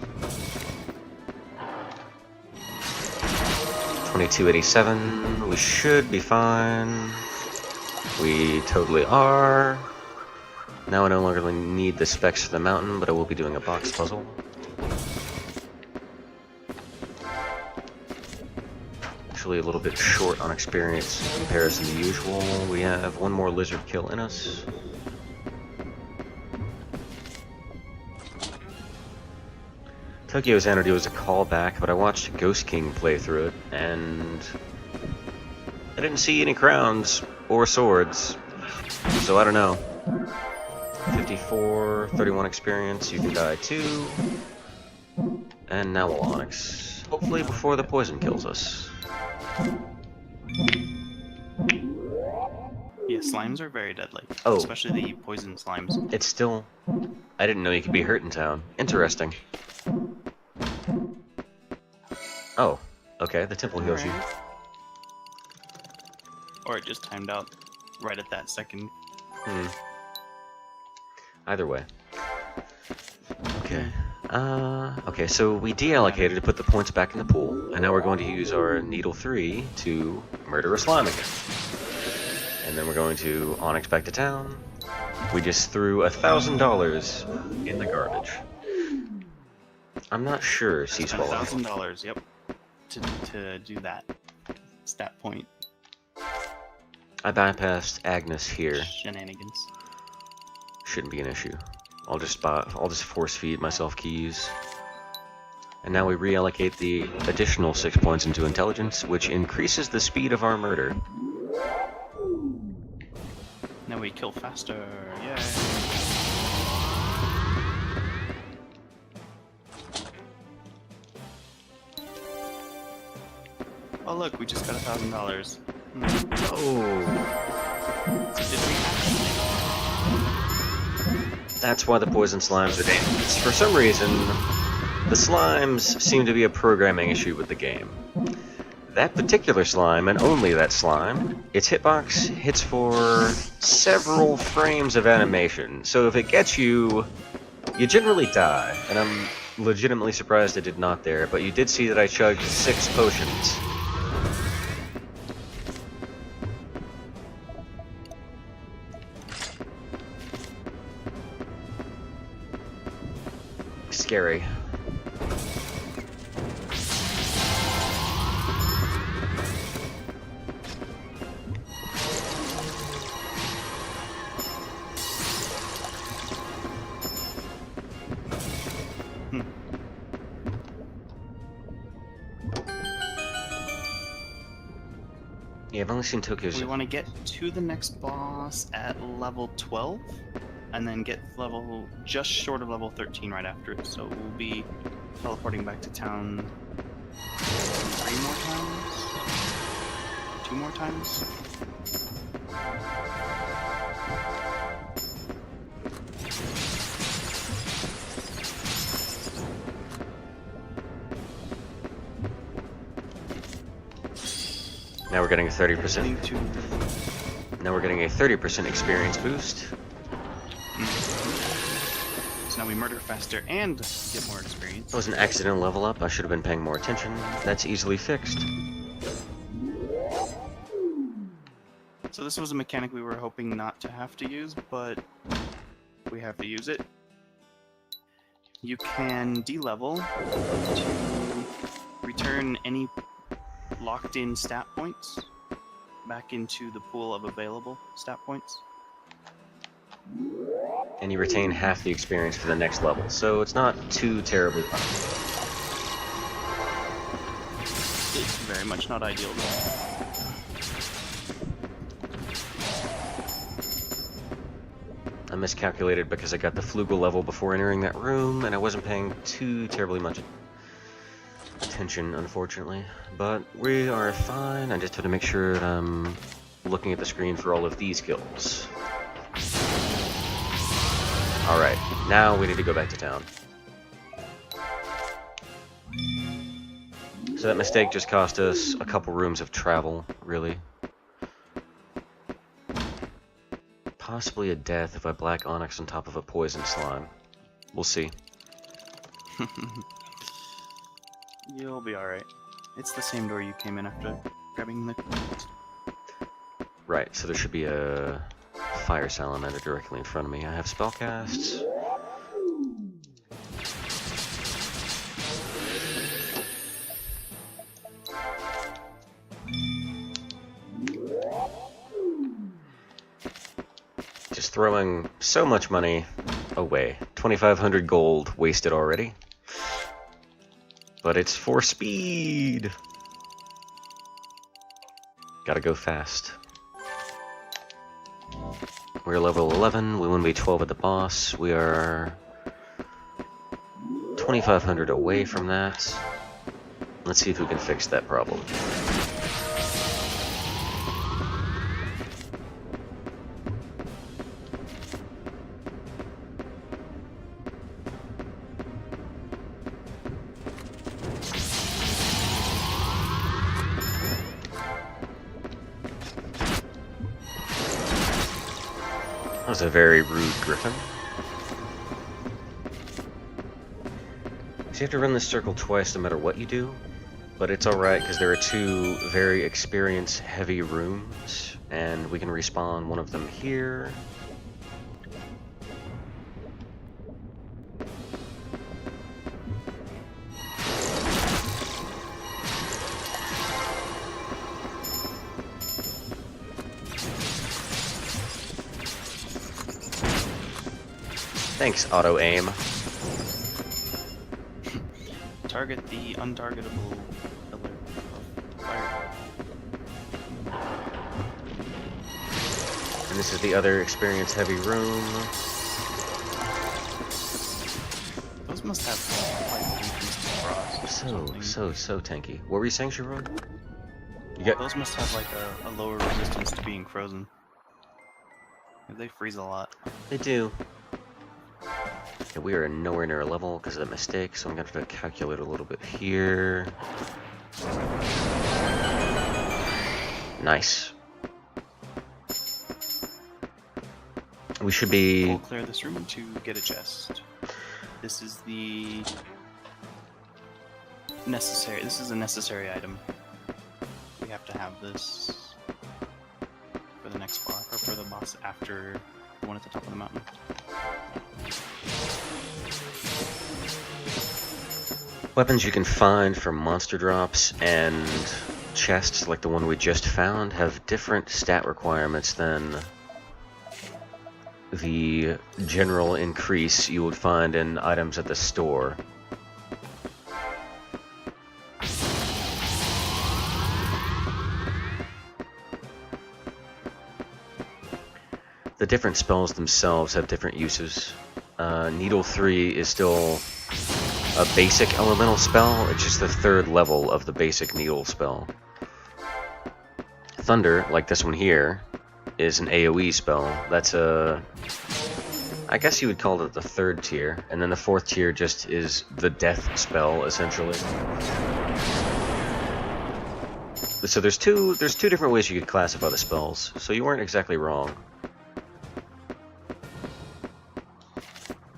2287. We should be fine. We totally are. Now I no longer need the specs for the mountain, but I will be doing a box puzzle. A little bit short on experience in comparison to usual. We have one more lizard kill in us. Tokyo Xanadu is a callback, but I watched Ghost King play through it, and I didn't see any crowns or swords, so I don't know. 54, 31 experience, you can die too. And now we'll Onyx. Hopefully before the poison kills us. Yeah, slimes are very deadly. Oh. Especially the poison slimes. It's still... I didn't know you could be hurt in town. Interesting. Oh, okay, the temple heals you. Alright. Or it just timed out right at that second. Either way. Okay. Okay, so we deallocated to put the points back in the pool, and now we're going to use our Needle 3 to murder a slime again. And then we're going to Onyx back to town. We just threw $1,000 in the garbage. I'm not sure, Sea Swallow. $1,000, yep. To do that. Stat point. I bypassed Agnes here. Shenanigans. Shouldn't be an issue. I'll just force feed myself keys. And now we reallocate the additional 6 points into intelligence, which increases the speed of our murder. Now we kill faster. Yay. Oh look, we just got $1,000. Oh. So did we actually? That's why the poison slimes are dangerous. For some reason, the slimes seem to be a programming issue with the game. That particular slime, and only that slime, its hitbox hits for several frames of animation. So if it gets you, you generally die. And I'm legitimately surprised it did not there, but you did see that I chugged 6 potions. Scary. Yeah, I've only seen Tokyo's. We want to get to the next boss at level 12, and then get level just short of level 13 right after it. So we'll be teleporting back to town 3 more times? 2 more times? Now we're getting a 30%. Now we're getting a 30% experience boost. So now we murder faster and get more experience. That was an accidental level up. I should have been paying more attention. That's easily fixed. So this was a mechanic we were hoping not to have to use, but we have to use it. You can de-level to return any locked-in stat points back into the pool of available stat points. And you retain half the experience for the next level, so it's not too terribly fun. It's very much not ideal though. I miscalculated because I got the Flugel level before entering that room, and I wasn't paying too terribly much attention, unfortunately. But we are fine. I just have to make sure that I'm looking at the screen for all of these kills. Alright, now we need to go back to town. So that mistake just cost us a couple rooms of travel, really. Possibly a death if I black onyx on top of a poison slime. We'll see. You'll be alright. It's the same door you came in after grabbing the... Right, so there should be a fire salamander directly in front of me. I have spellcasts. Just throwing so much money away. 2,500 gold wasted already. But it's for speed. Gotta go fast. We're level 11. We want to be 12 at the boss. We are 2,500 away from that. Let's see if we can fix that problem. That was a very rude griffin. So you have to run this circle twice no matter what you do, but it's alright because there are two very experience-heavy rooms, and we can respawn one of them here. Thanks, auto-aim. Target the untargetable pillar of fire. And this is the other experience-heavy room. Those must have like increased frost or something. So tanky. What were you saying, Sharon? Those must have like a lower resistance to being frozen. They freeze a lot. They do. Okay, we are nowhere near a level because of that mistake, so I'm going to have to calculate a little bit here. Nice. We should be... We'll clear this room to get a chest. This is the... necessary... This is a necessary item. We have to have this for the next boss, or for the boss after the one at the top of the mountain. Weapons you can find from monster drops and chests like the one we just found have different stat requirements than the general increase you would find in items at the store. The different spells themselves have different uses. Needle 3 is still a basic elemental spell, it's just the third level of the basic needle spell. Thunder, like this one here, is an AoE spell. That's a... I guess you would call it the third tier, and then the fourth tier just is the death spell, essentially. So there's two different ways you could classify the spells, so you weren't exactly wrong.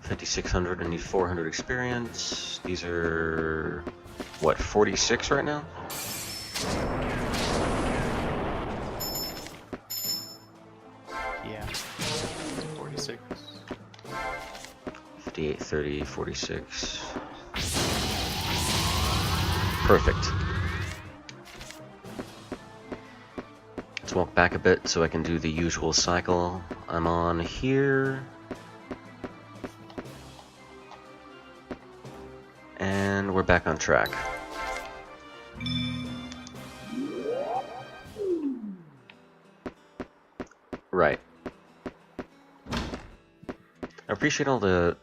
5,600, I need 400 experience. These are, what, 46 right now? Yeah, 46. 58, 30, 46. Perfect. Let's walk back a bit so I can do the usual cycle. I'm on here. And we're back on track. Right. I appreciate all the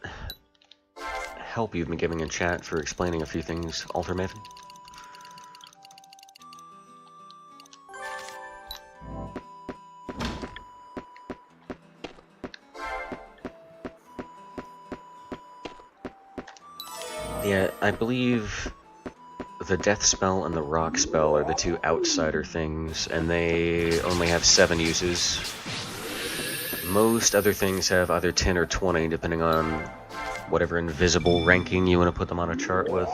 help you've been giving in chat for explaining a few things, Alter Maven. Yeah, I believe the death spell and the rock spell are the two outsider things, and they only have 7 uses. Most other things have either 10 or 20, depending on whatever invisible ranking you want to put them on a chart with.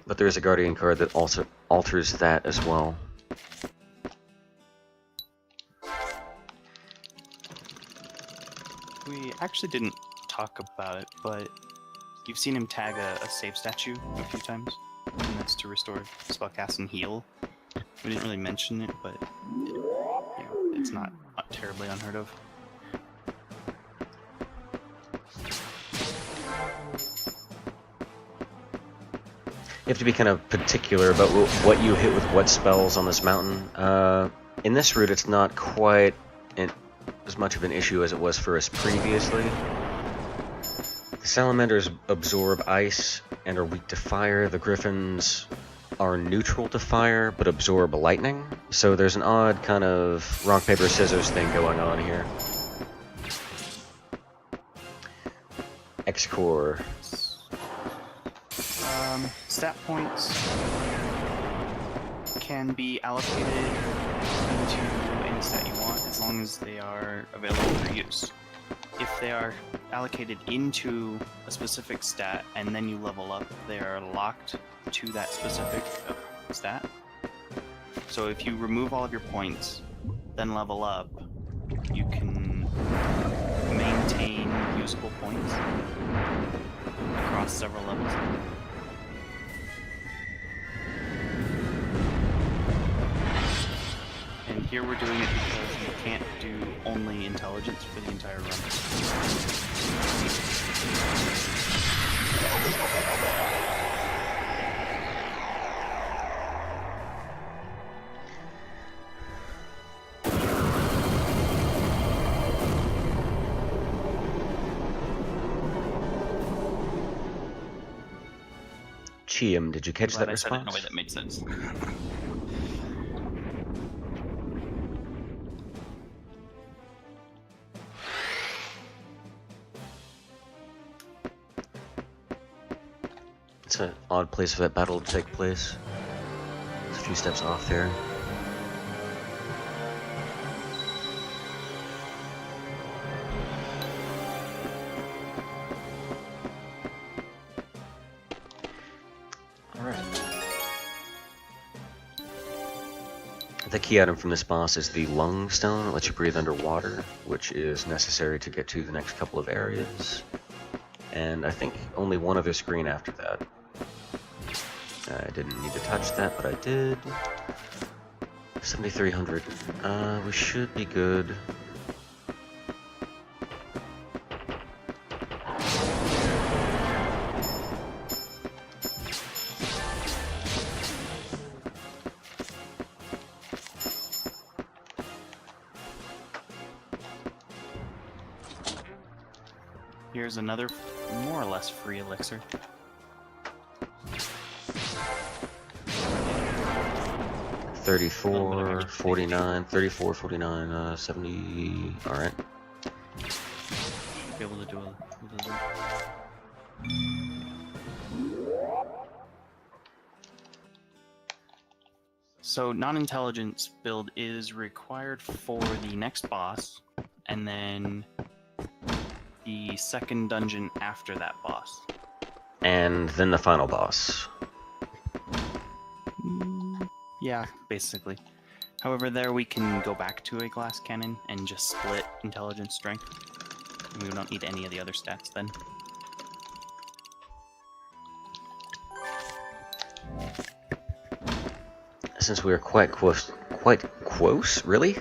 But there is a Guardian card that also alters that as well. We actually didn't talk about it, but you've seen him tag a save statue a few times, and that's to restore spellcast and heal. We didn't really mention it, but it's not terribly unheard of. You have to be kind of particular about what you hit with what spells on this mountain. In this route, it's not quite as much of an issue as it was for us previously. The salamanders absorb ice and are weak to fire. The griffins are neutral to fire, but absorb lightning. So there's an odd kind of rock, paper, scissors thing going on here. X-Core. Stat points can be allocated into any stat you want as long as they are available for use. If they are allocated into a specific stat and then you level up, they are locked to that specific stat. So if you remove all of your points, then level up, you can maintain usable points across several levels. And here we're doing it because you can't do only intelligence for the entire run. Chiam, did you catch that I said it in a response? way that made sense. It's an odd place for that battle to take place. It's a few steps off there. Alright. The key item from this boss is the lung stone. It lets you breathe underwater, which is necessary to get to the next couple of areas. And I think only one other screen after that. I didn't need to touch that, but I did. 7,300. We should be good. Here's another more or less free elixir. $34, $49, $34, $49, 70. Alright. Be able to do a little. So non-intelligence build is required for the next boss, and then the second dungeon after that boss. And then the final boss. Yeah, basically. However, there we can go back to a glass cannon and just split intelligence strength. We don't need any of the other stats then. Since we are quite close, really?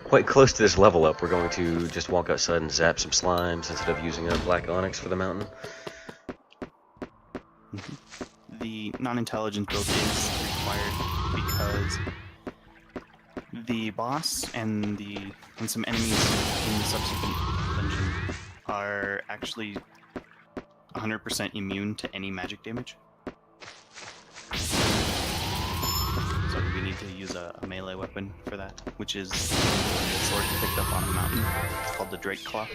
Quite close to this level up, we're going to just walk outside and zap some slimes instead of using a black onyx for the mountain. The non-intelligent build is required because the boss and some enemies in the subsequent dungeon are actually 100% immune to any magic damage. So we need to use a melee weapon for that, which is a sword picked up on a mountain. It's called the Drake Claw.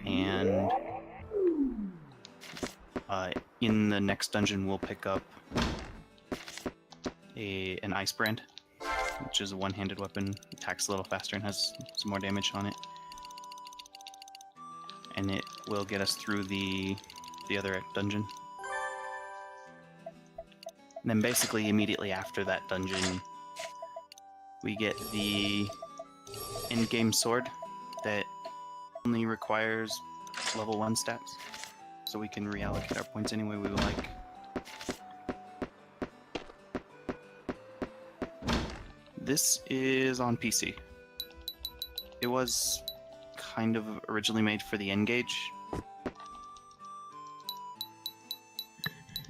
And in the next dungeon, we'll pick up an ice brand, which is a one-handed weapon. Attacks a little faster and has some more damage on it. And it will get us through the other dungeon. And then basically immediately after that dungeon, we get the end-game sword that only requires level 1 stats. So we can reallocate our points any way we would like. This is on PC. It was kind of originally made for the N-Gage.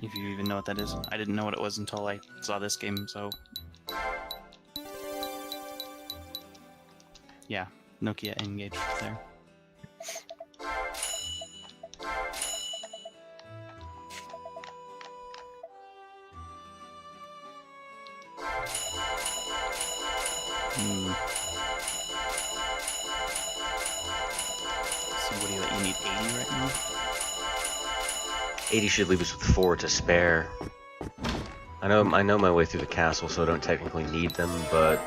If you even know what that is. I didn't know what it was until I saw this game, so... Yeah, Nokia N-Gage there. So what do you need 80 right now? 80 should leave us with 4 to spare. I know my way through the castle, so I don't technically need them, but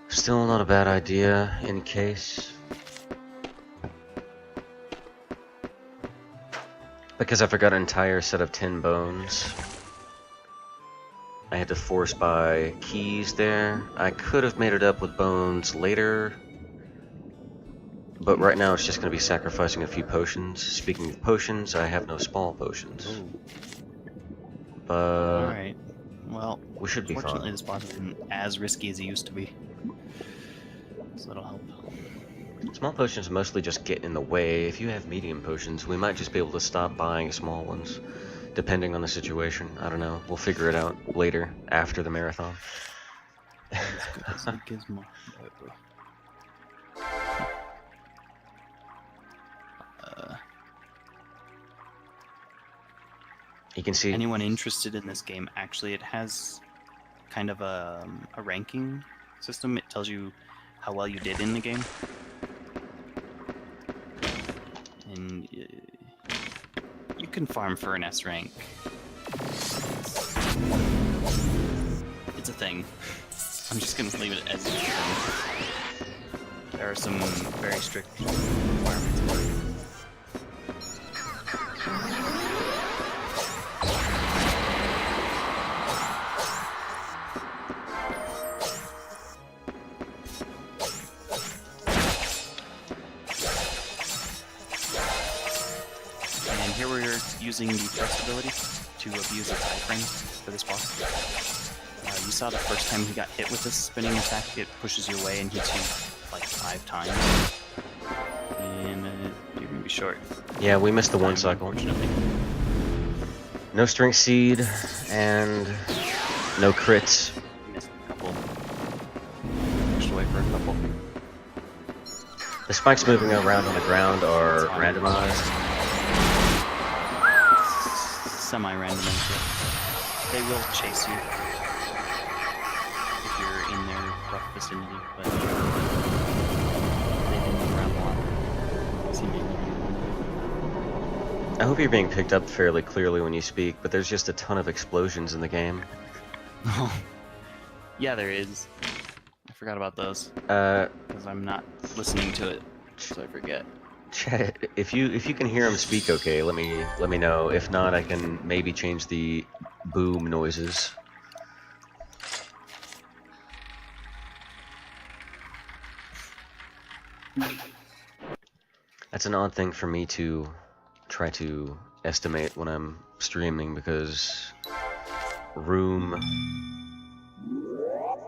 still not a bad idea in case. Because I forgot an entire set of 10 bones. I had to force buy keys there. I could have made it up with bones later, but right now it's just going to be sacrificing a few potions. Speaking of potions, I have no small potions. Ooh. But Alright. Well, we should be fortunately fine. this boss isn't as risky as it used to be. So that'll help. Small potions mostly just get in the way. If you have medium potions, we might just be able to stop buying small ones. Depending on the situation. I don't know. We'll figure it out later, after the marathon. As good as a gizmo. You can see... Anyone interested in this game, actually, it has kind of a ranking system. It tells you how well you did in the game. And you can farm for an S rank. It's a thing. I'm just gonna leave it as a thing. There are some very strict requirements for it. And here we're using the trust ability to abuse its iframe for this boss. You saw the first time he got hit with this spinning attack, it pushes you away and hits you like 5 times. And you're gonna be short. Yeah, we missed the one cycle. Unfortunately. No strength seed, and no crits. Missed a couple. Pushed away for a couple. The spikes moving around on the ground are randomized. Semi-randomized. They will chase you if you're in their rough vicinity, but they didn't move around a lot. Seemingly. I hope you're being picked up fairly clearly when you speak, but there's just a ton of explosions in the game. Yeah, there is. I forgot about those because I'm not listening to it, so I forget. Chat, if you can hear him speak okay, let me know. If not, I can maybe change the boom noises. That's an odd thing for me to try to estimate when I'm streaming because Room,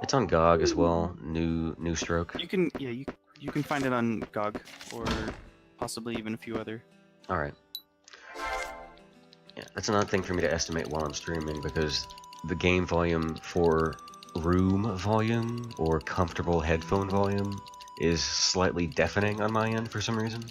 it's on GOG as well. New stroke. You can you can find it on GOG or possibly even a few other. All right. Yeah, that's an odd thing for me to estimate while I'm streaming because the game volume for room volume or comfortable headphone volume is slightly deafening on my end for some reason.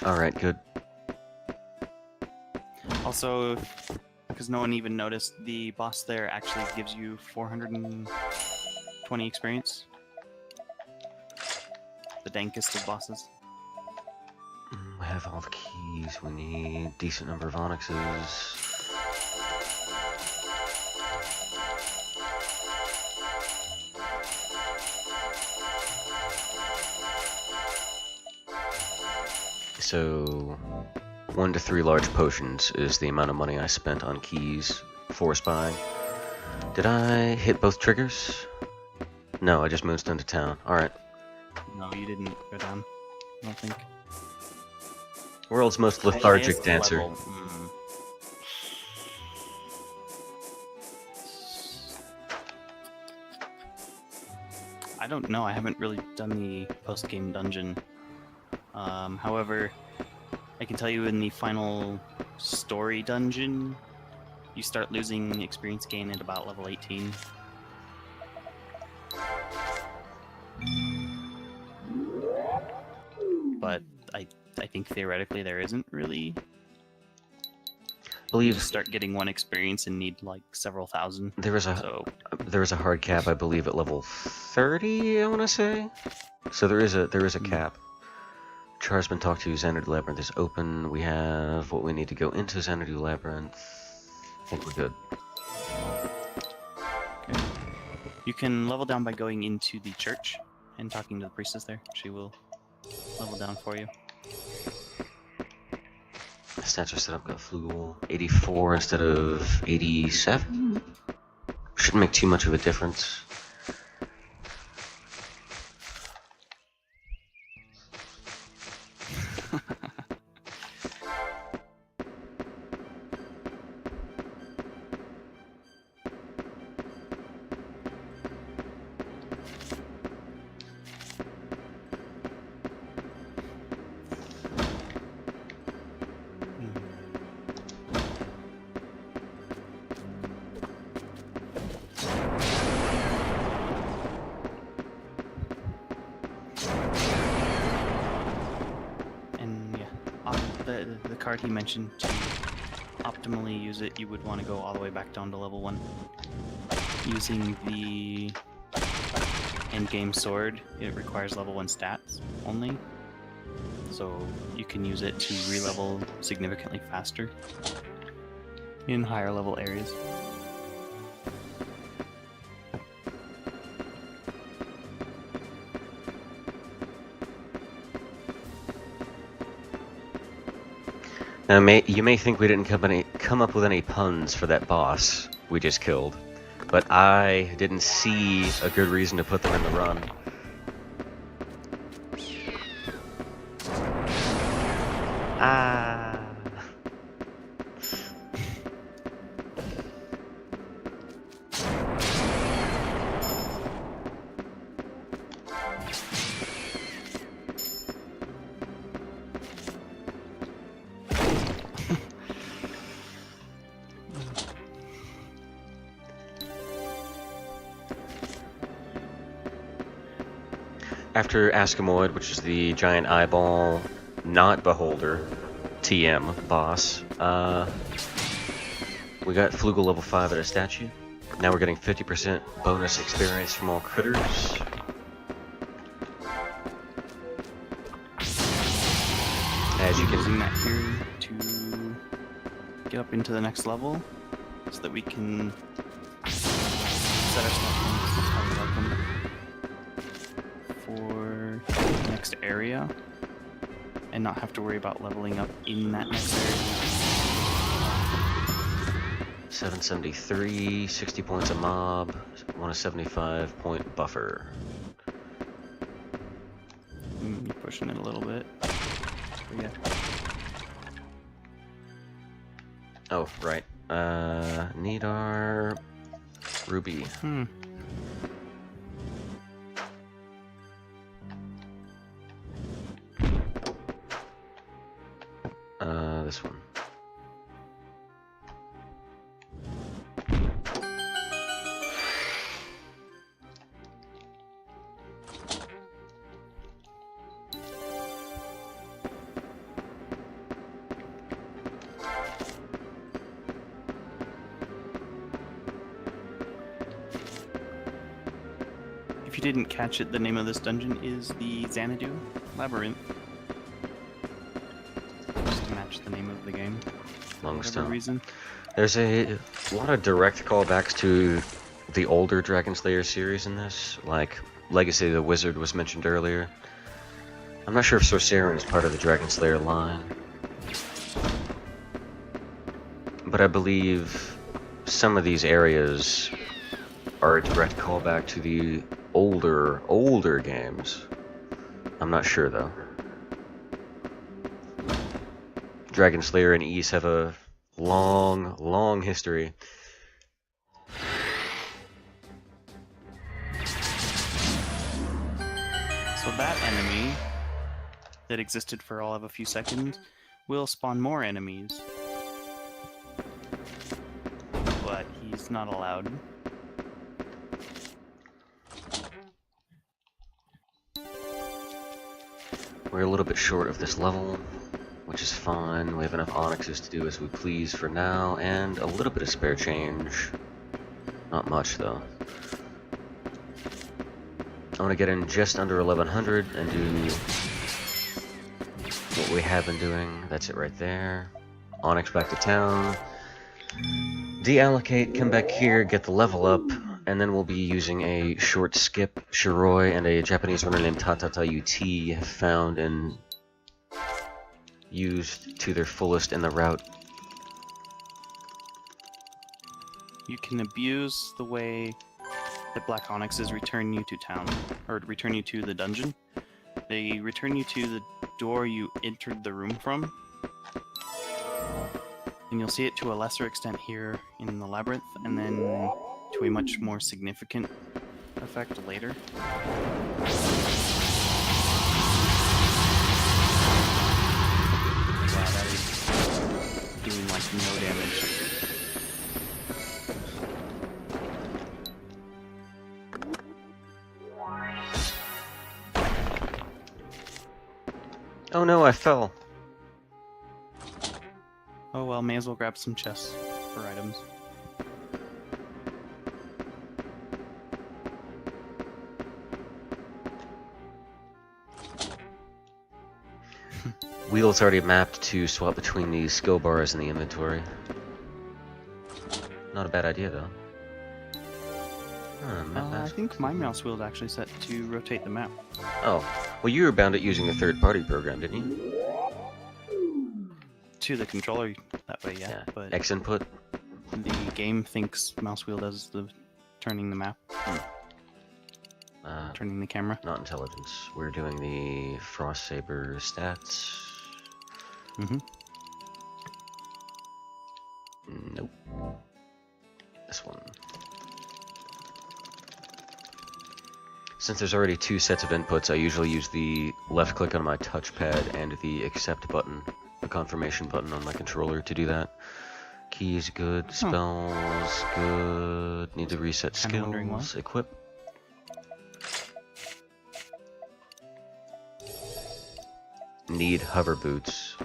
Alright, good. Also, because no one even noticed, the boss there actually gives you 420 experience. The dankest of bosses. We have all the keys. We need a decent number of onyxes. So, 1 to 3 large potions is the amount of money I spent on keys for spying. Did I hit both triggers? No, I just moonstoned to town. Alright. No, you didn't go down. I don't think. World's most lethargic Highest dancer. level. I don't know. I haven't really done the post-game dungeon. However, I can tell you in the final story dungeon, you start losing experience gain at about level 18. But I think theoretically there isn't really. I believe You start getting 1 experience and need like several thousand. there was a. So There is a hard cap, I believe, at level 30, I want to say. So there is a cap. Char's been talked to. Xanadu Labyrinth is open. We have what we need to go into Xanadu Labyrinth. I think we're good. Okay. You can level down by going into the church and talking to the priestess there. She will level down for you. Stats are set up. Got Flugel 84 instead of 87. Shouldn't make too much of a difference. The card he mentioned, to optimally use it, you would want to go all the way back down to level 1. Using the endgame sword, it requires level 1 stats only, so you can use it to re-level significantly faster in higher level areas. Now, you may think we didn't come up with any puns for that boss we just killed, but I didn't see a good reason to put them in the run. Ah. After Askamoid, which is the giant eyeball, not beholder, TM boss, we got Flugel level 5 at a statue. Now we're getting 50% bonus experience from all critters. As you can using that here to get up into the next level, so that we can set ourselves up for the next area and not have to worry about leveling up in that next area. 773, 60 points a mob, 175 point buffer. You're pushing it a little bit. But yeah. Oh, right. Need our ruby. This one. If you didn't catch it, the name of this dungeon is the Xanadu Labyrinth. Just to match the name of the game. Long For stone. whatever reason. There's a lot of direct callbacks to the older Dragon Slayer series in this, like Legacy of the Wizard was mentioned earlier. I'm not sure if Sorcerin is part of the Dragon Slayer line, but I believe some of these areas are a direct callback to the older games. I'm not sure though. Dragon Slayer and Ys have a long history. So that enemy that existed for all of a few seconds will spawn more enemies. But he's not allowed. We're a little bit short of this level, which is fine. We have enough onyxes to do as we please for now, and a little bit of spare change. Not much, though. I want to get in just under 1100 and do what we have been doing. That's it right there. Onyx back to town. Deallocate, come back here, get the level up, and then we'll be using a short skip. Shiroi and a Japanese runner named Tatata UT have found and used to their fullest in the route. You can abuse the way that Black Onyxes return you to town, or return you to the dungeon. They return you to the door you entered the room from. And you'll see it to a lesser extent here in the Labyrinth, and then to a much more significant effect later. Wow, that is doing like no damage. Oh no, I fell. Oh well, may as well grab some chests for items. Wheel's already mapped to swap between the skill bars in the inventory. Not a bad idea though. I think my mouse wheel is actually set to rotate the map. Oh, well you were bound at using a third-party program, didn't you? To the controller that way, yeah. But X input. the game thinks mouse wheel does the turning the map, turning the camera. Not intelligence. We're doing the Frost Saber stats. Mm-hmm. Nope. This one. Since there's already two sets of inputs, I usually use the left click on my touchpad and the accept button, the confirmation button on my controller to do that. Keys good, spells good, need to reset skills, equip. Need hover boots.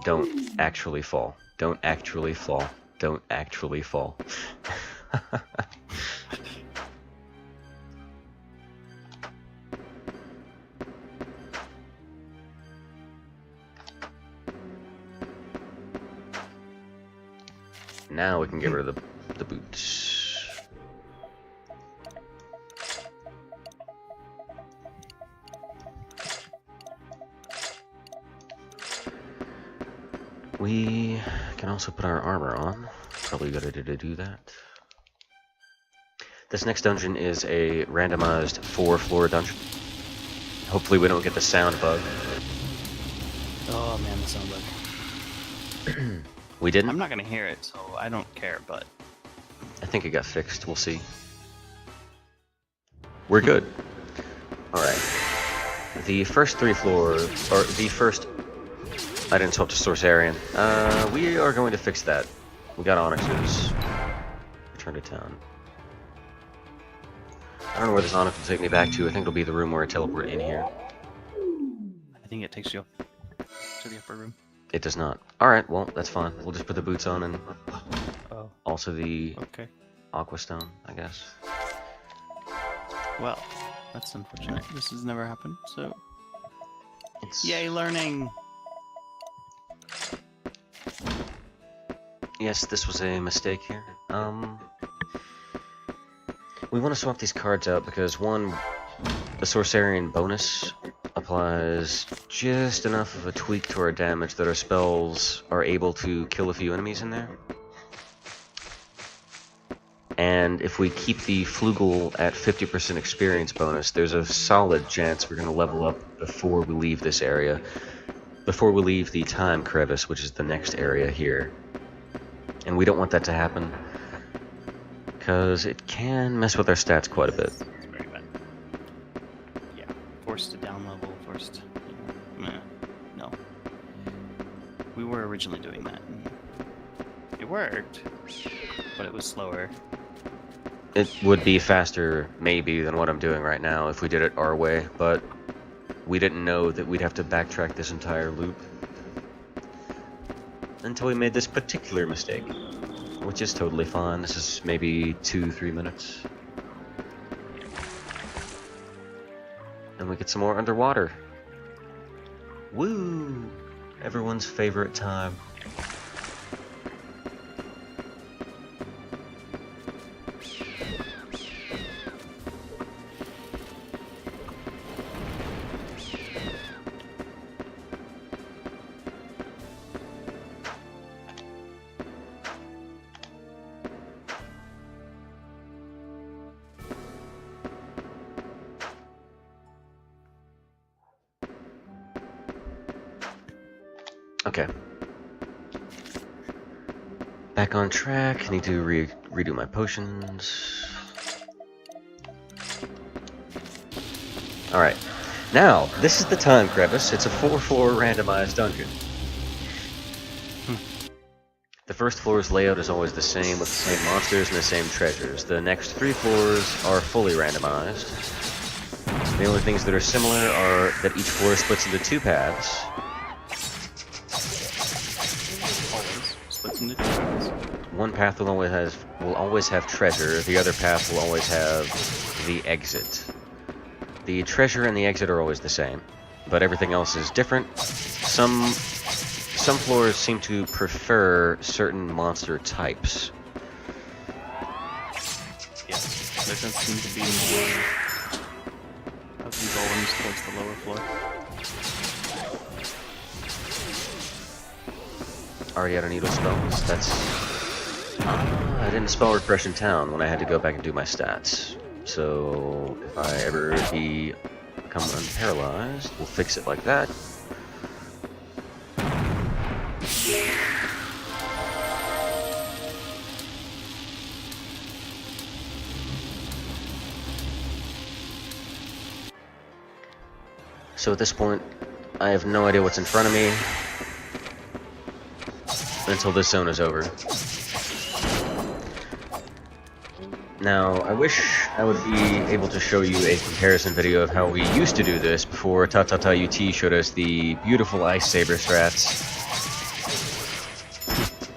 Don't actually fall. Don't actually fall. Don't actually fall. Now we can get rid of the boots. We can also put our armor on. Probably a good idea to do that. This next dungeon is a randomized 4-floor dungeon. Hopefully we don't get the sound bug. Oh man, the sound bug. We didn't? I'm not gonna hear it, so I don't care, but... I think it got fixed. We'll see. We're good. Alright. The first 3 floors, or the first... I didn't swap to Sorcerian. We are going to fix that. We got Onyxes. Return to town. I don't know where this Onyx will take me back to. I think it'll be the room where I teleport in here. I think it takes you up to the upper room. It does not. Alright, well, that's fine. We'll just put the boots on and also the Aqua Stone, I guess. Well, that's unfortunate. This has never happened, so... It's... Yay, learning! Yes, this was a mistake here. We want to swap these cards out because, one, the Sorcerian bonus applies just enough of a tweak to our damage that our spells are able to kill a few enemies in there. And if we keep the Flugel at 50% experience bonus, there's a solid chance we're going to level up before we leave this area. Before we leave the time crevice, which is the next area here. And we don't want that to happen, because it can mess with our stats quite a bit. It's very bad. Yeah, forced to down level, forced... No. We were originally doing that. And it worked, but it was slower. It would be faster, maybe, than what I'm doing right now if we did it our way, but we didn't know that we'd have to backtrack this entire loop until we made this particular mistake. which is totally fine. This is maybe 2-3 minutes. And we get some more underwater. Woo! Everyone's favorite time. Okay. Back on track. Need to redo my potions. Alright. Now, this is the time, Crevice. It's a 4-floor randomized dungeon. The first floor's layout is always the same, with the same monsters and the same treasures. The next 3 floors are fully randomized. The only things that are similar are that each floor splits into 2 paths. One path will always have treasure. The other path will always have the exit. The treasure and the exit are always the same, but everything else is different. Some floors seem to prefer certain monster types. Yes, there does seem to be more of the golems towards the lower floor. Already out of needle spells. That's... I didn't spell refresh in town when I had to go back and do my stats. So if I ever become unparalyzed, we'll fix it like that. So at this point, I have no idea what's in front of me until this zone is over. Now, I wish I would be able to show you a comparison video of how we used to do this before UT showed us the beautiful Ice Saber strats.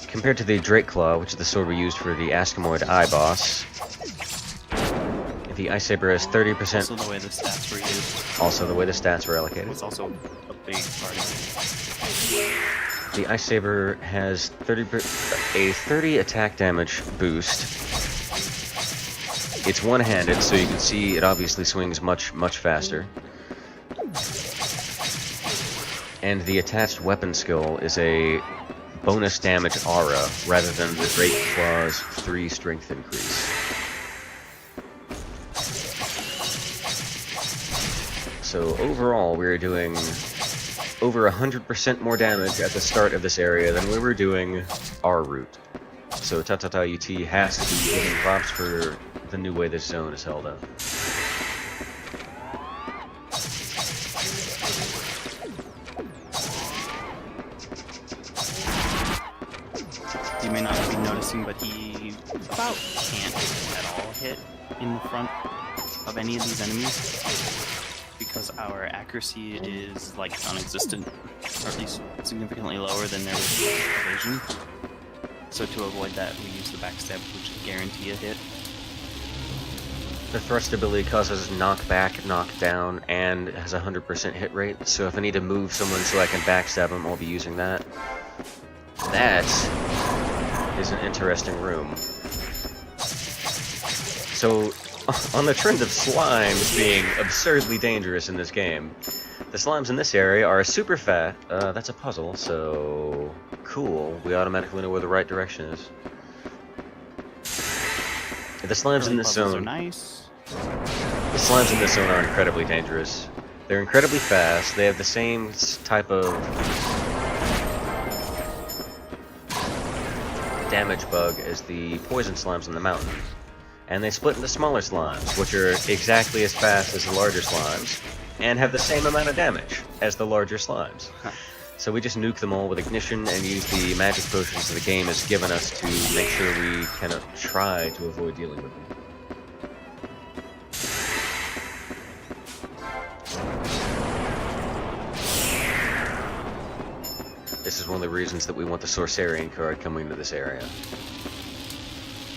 Compared to the Drake Claw, which is the sword we used for the Askamoid Eye boss, the Ice Saber has 30%. Also the way the stats were used. Also the way the stats were allocated. It's also a big part of it. The Ice Saber has a 30 attack damage boost. It's one-handed, so you can see it obviously swings much faster. And the attached weapon skill is a bonus damage aura, rather than the Drake Claw's 3 strength increase. So overall, we're doing over 100% more damage at the start of this area than we were doing our route. So UT has to be giving props for the new way this zone is held up. You may not be noticing, but he about can't at all hit in the front of any of these enemies, because our accuracy is like non-existent, or at least significantly lower than their evasion. So to avoid that, we use the backstab, which guarantee a hit. The thrust ability causes knockback, knockdown, and has a 100% hit rate, so if I need to move someone so I can backstab them, I'll be using that. That is an interesting room. So, on the trend of slimes being absurdly dangerous in this game, the slimes in this area are super fat. That's a puzzle, so cool. We automatically know where the right direction is. The slimes in this zone are nice. The slimes in this zone are incredibly dangerous. They're incredibly fast. They have the same type of damage bug as the poison slimes on the mountain. And they split into smaller slimes, which are exactly as fast as the larger slimes, and have the same amount of damage as the larger slimes. So we just nuke them all with ignition and use the magic potions that the game has given us to make sure we kind of try to avoid dealing with them. This is one of the reasons that we want the Sorcerian card coming into this area.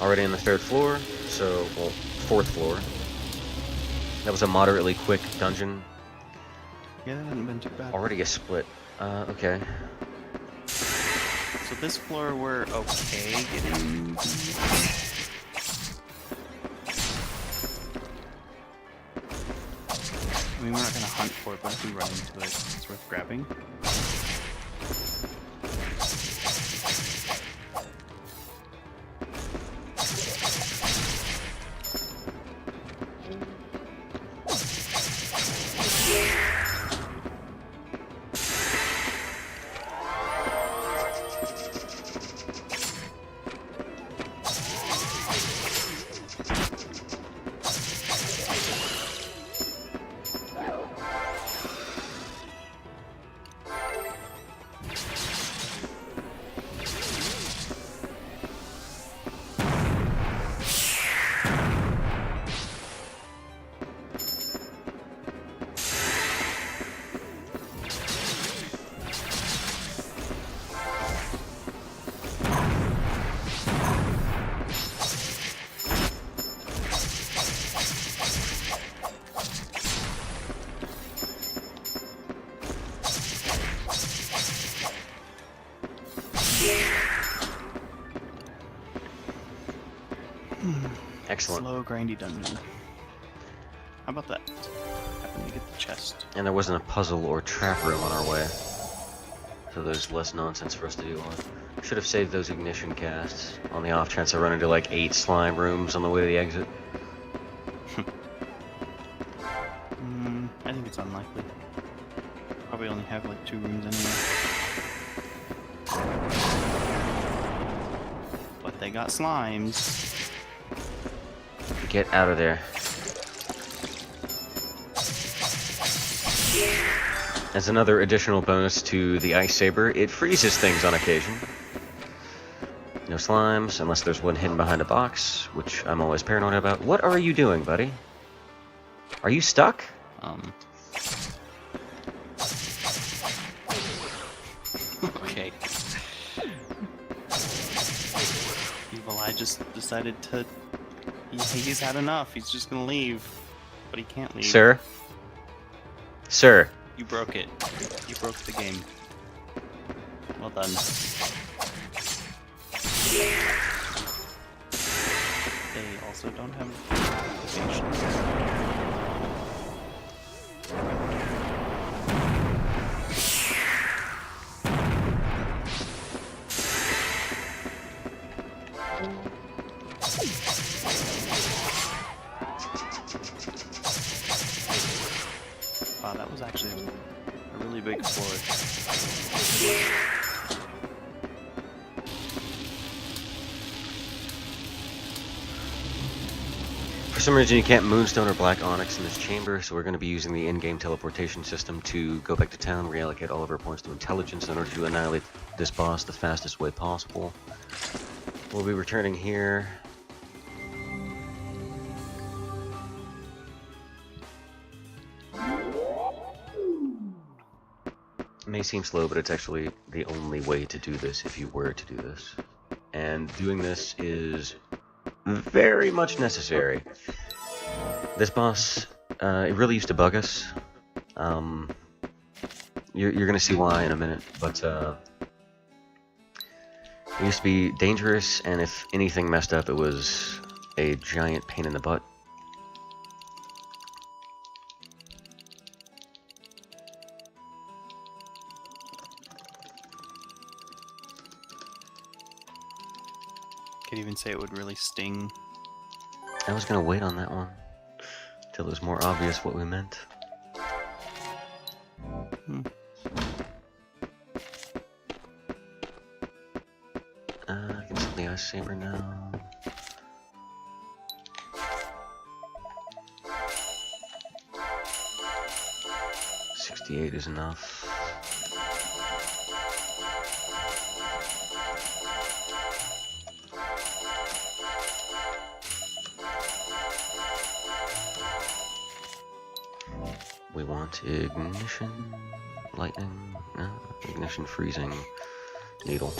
Already on the 3rd floor, so, well, 4th floor. That was a moderately quick dungeon. Yeah, that hadn't been too bad. Already a split. Okay. So this floor we're okay getting. I mean, we're not gonna hunt for it, but if we run into it, it's worth grabbing. Excellent. Slow, grindy dungeon. How about that? Happened to get the chest. And there wasn't a puzzle or trap room on our way, so there's less nonsense for us to deal with. Should have saved those ignition casts on the off chance I run into like 8 slime rooms on the way to the exit. I think it's unlikely. Probably only have like 2 rooms anyway. But they got slimes. Get out of there. As another additional bonus to the Ice Saber, it freezes things on occasion. No slimes, unless there's one hidden behind a box, which I'm always paranoid about. What are you doing, buddy? Are you stuck? Okay. Evil Eye just decided to... He's had enough. He's just gonna leave. But he can't leave. Sir? Sir? You broke it. You broke the game. Well done. They also don't have allocation. Wow, that was actually a really big floor. For some reason you can't Moonstone or Black Onyx in this chamber, so we're going to be using the in-game teleportation system to go back to town, reallocate all of our points to intelligence in order to annihilate this boss the fastest way possible. We'll be returning here. It may seem slow, but it's actually the only way to do this if you were to do this. And doing this is very much necessary. This boss, it really used to bug us. You're gonna see why in a minute, but it used to be dangerous, and if anything messed up, it was a giant pain in the butt. Could even say it would really sting. I was gonna wait on that one till it was more obvious what we meant. I can sell the Ice Saber now. $68 is enough. We want ignition, lightning, no, ignition, freezing, needle.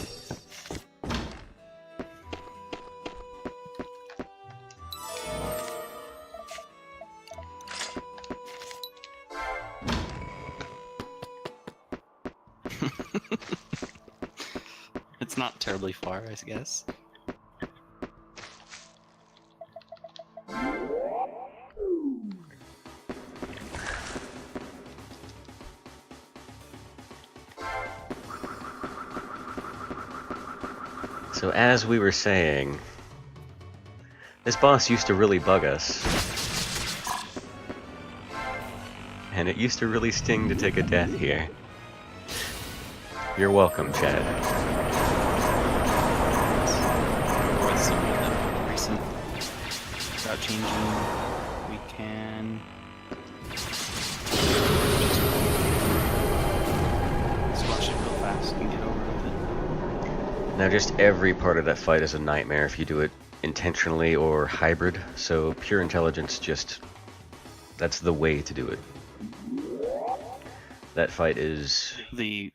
It's not terribly far, I guess. So as we were saying, this boss used to really bug us. And it used to really sting to take a death here. You're welcome, Chad. With some of the recent route changing, we can squash it real fast and get over with it. Now just every part of that fight is a nightmare if you do it intentionally or hybrid, so pure intelligence just... that's the way to do it. That fight is... The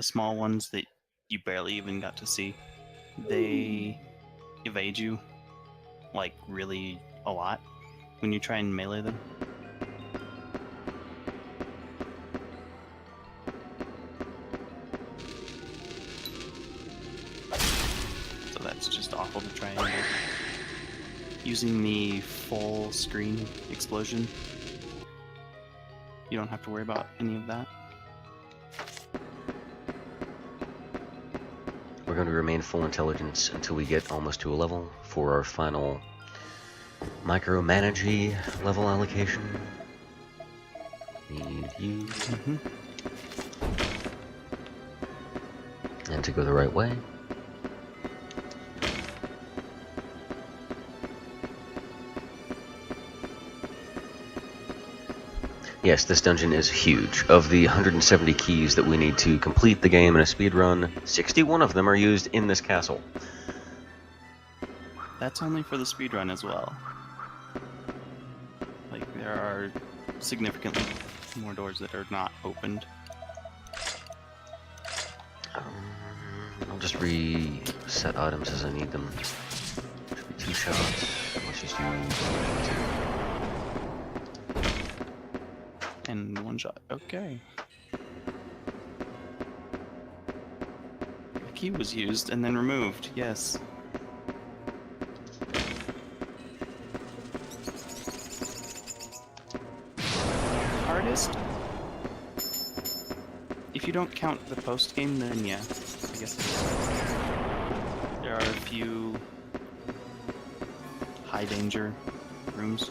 small ones that you barely even got to see, they evade you, like, really a lot when you try and melee them. So that's just awful to try and do. Using the full screen explosion, you don't have to worry about any of that. We're going to remain full intelligence until we get almost to a level for our final micromanagey level allocation. Need you. And to go the right way. Yes, this dungeon is huge. Of the 170 keys that we need to complete the game in a speed run, 61 of them are used in this castle. That's only for the speedrun as well. Like, there are significantly more doors that are not opened. I'll just reset items as I need them. Should be 2 shots. Let's just do 2. And 1 shot. Okay. The key was used and then removed. Yes. Hardest? If you don't count the post game, then yeah. I guess there are a few high danger rooms,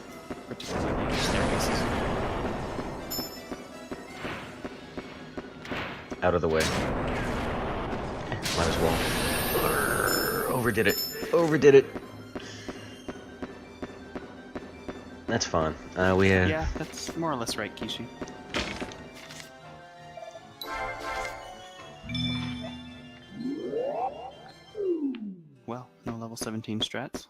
particularly staircases. Out of the way. Might as well. Overdid it. Overdid it. That's fine. We have... Yeah, that's more or less right, Kishi. Well, no level 17 strats.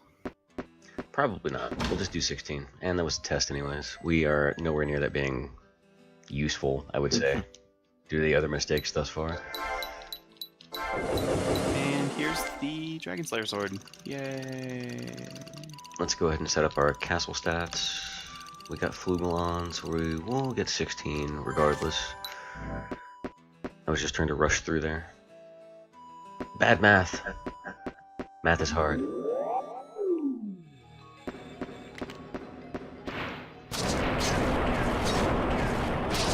Probably not. We'll just do 16. And that was a test anyways. We are nowhere near that being useful, I would say. Due to the other mistakes thus far. And here's the Dragon Slayer sword. Yay! Let's go ahead and set up our castle stats. We got Flugelon, so we will get 16 regardless. I was just trying to rush through there. Bad math. Math is hard.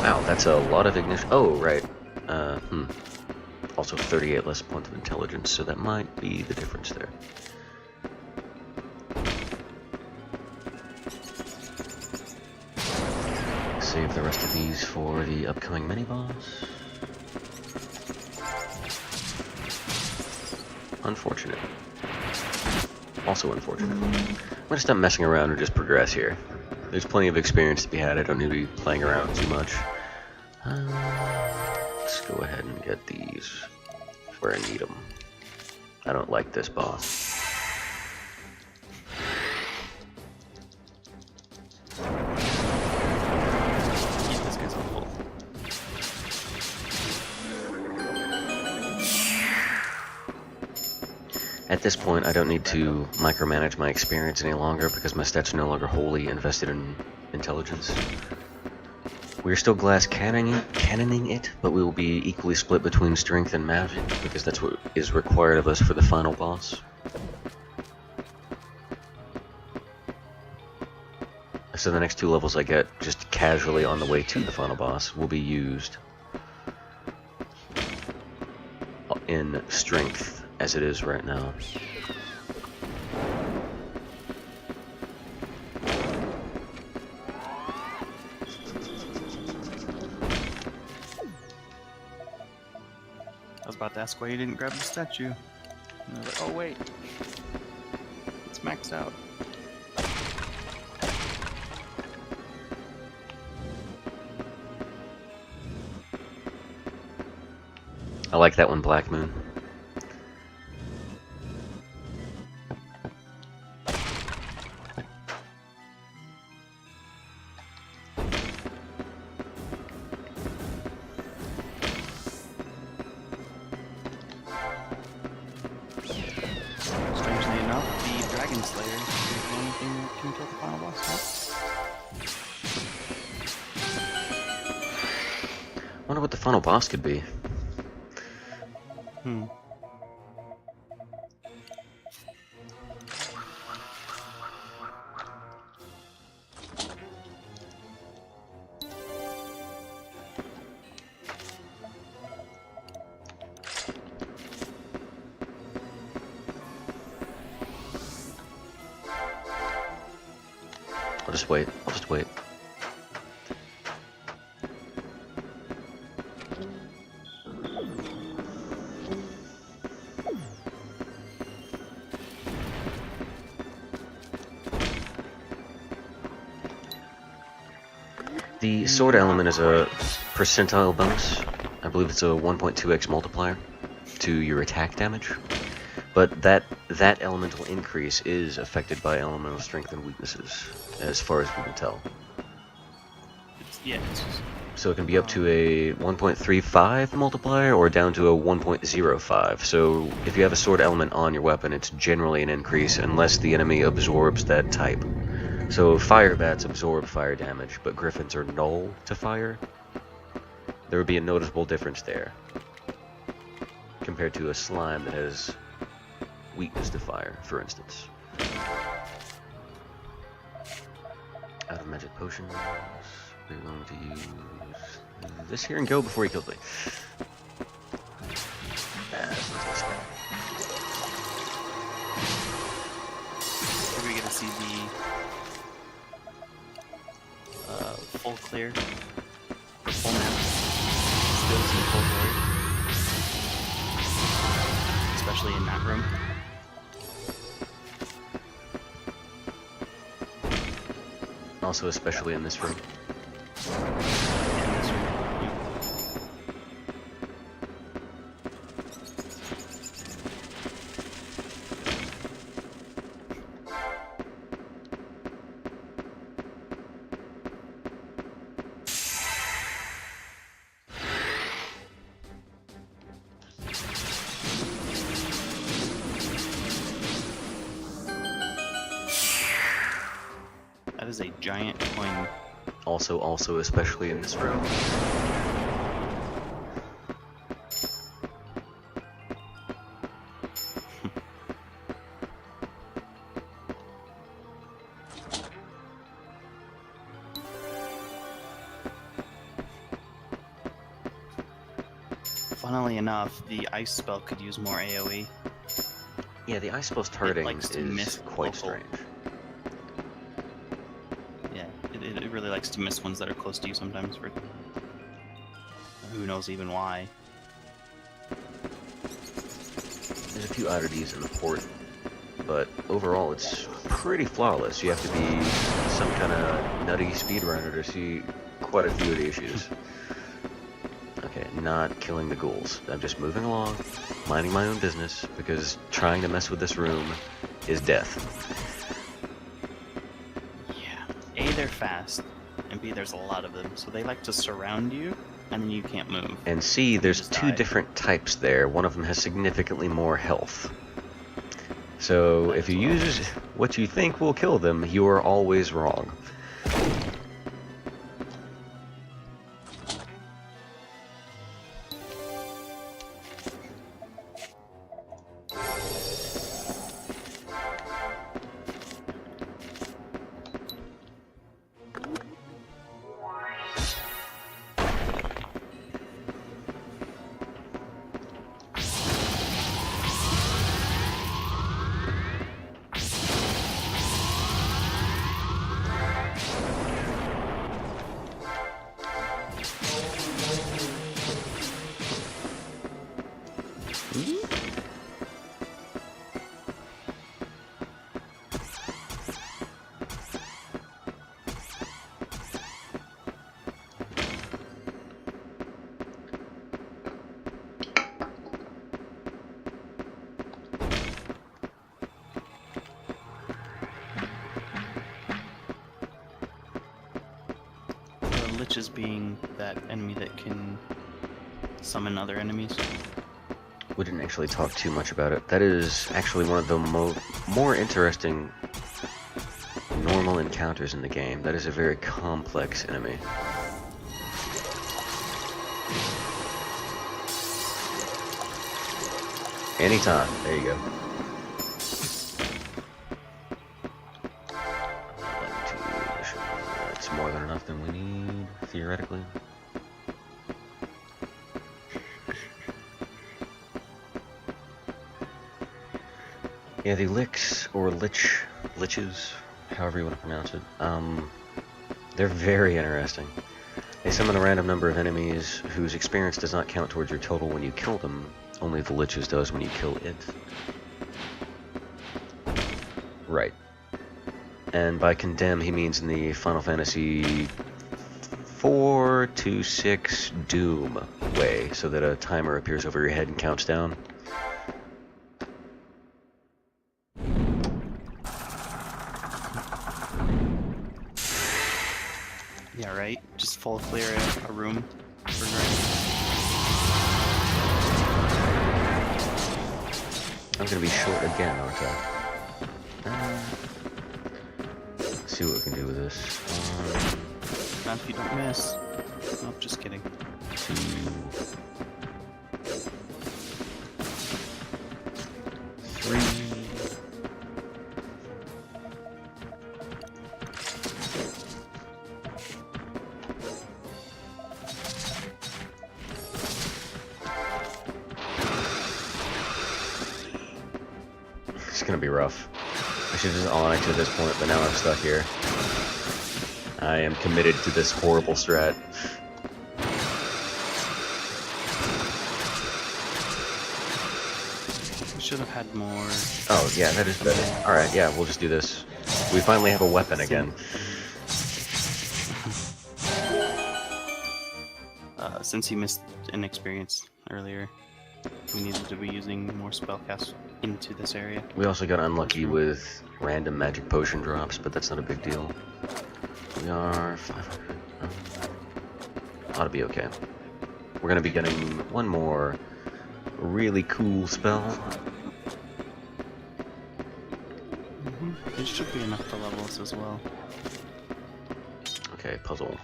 Wow, that's a lot of ignition. Oh, right. Also 38 less points of intelligence, so that might be the difference there. Save the rest of these for the upcoming mini-boss. Unfortunate. Also unfortunate. I'm gonna stop messing around and just progress here. There's plenty of experience to be had. I don't need to be playing around too much. Let's go ahead and get these where I need them. I don't like this boss. Yeah, this guy's awful. At this point, I don't need to micromanage my experience any longer because my stats are no longer wholly invested in intelligence. We're still glass cannoning it, but we will be equally split between strength and magic, because that's what is required of us for the final boss. So the next 2 levels I get just casually on the way to the final boss will be used in strength as it is right now. I was about to ask why you didn't grab the statue. And I was like, oh wait, it's maxed out. I like that one, Black Moon. Strangely enough, the Dragon Slayer is the only thing that can kill the final boss. Wonder what the final boss could be. I'll just wait. I'll just wait. The sword element is a percentile bonus. I believe it's a 1.2x multiplier to your attack damage. But that elemental increase is affected by elemental strength and weaknesses, as far as we can tell. So it can be up to a 1.35 multiplier or down to a 1.05. So if you have a sword element on your weapon, it's generally an increase unless the enemy absorbs that type. So fire bats absorb fire damage, but griffins are null to fire. There would be a noticeable difference there compared to a slime that has weakness to fire, for instance. Out of magic potions, we're going to use this here and go before he kills me. Are we gonna see the full clear, full map, skills in full glory, especially in that room? Also, especially in this room. That is a giant coin. Also, especially in this room. Funnily enough, the ice spell could use more AoE. Yeah, the ice spell's targeting likes to is miss quite local. strange. Yeah, it really likes to miss ones that are close to you sometimes for who knows even why. There's a few oddities in the port, but overall it's pretty flawless. You have to be some kind of nutty speedrunner to see quite a few of the issues. Okay, not killing the ghouls. I'm just moving along, minding my own business, because trying to mess with this room is death. Yeah. A, they're fast, and B, there's a lot of them, so they like to surround you, and then you can't move. And C, there's just two die. different types there. One of them has significantly more health. So if you use what you think will kill them, you are always wrong. liches being that enemy that can summon other enemies. We didn't actually talk too much about it. That is actually one of the more interesting normal encounters in the game. That is a very complex enemy. Anytime. There you go. That's more than enough than we need, theoretically. Yeah, the licks, or liches, however you want to pronounce it, they're very interesting. They summon a random number of enemies whose experience does not count towards your total when you kill them. Only the liches does when you kill it. Right. And by condemn, he means in the Final Fantasy 4 to 6 Doom way, so that a timer appears over your head and counts down. Yeah, right? Just full clear a room. I'm gonna be short again, aren't I? Let's see what we can do with this. Not if you don't miss. Nope, just kidding. 2. 3. It's gonna be rough. I should just onyx at this point, but now I'm stuck here. I am committed to this horrible strat. We should have had more. Oh, yeah, that is better. Alright, yeah, we'll just do this. We finally have a weapon again. Since you missed an experience earlier, we needed to be using more spellcasts into this area. We also got unlucky with random magic potion drops, but that's not a big deal. We are 500. Ought to be okay. We're gonna be getting one more really cool spell. It should be enough to level us as well. Okay, puzzle.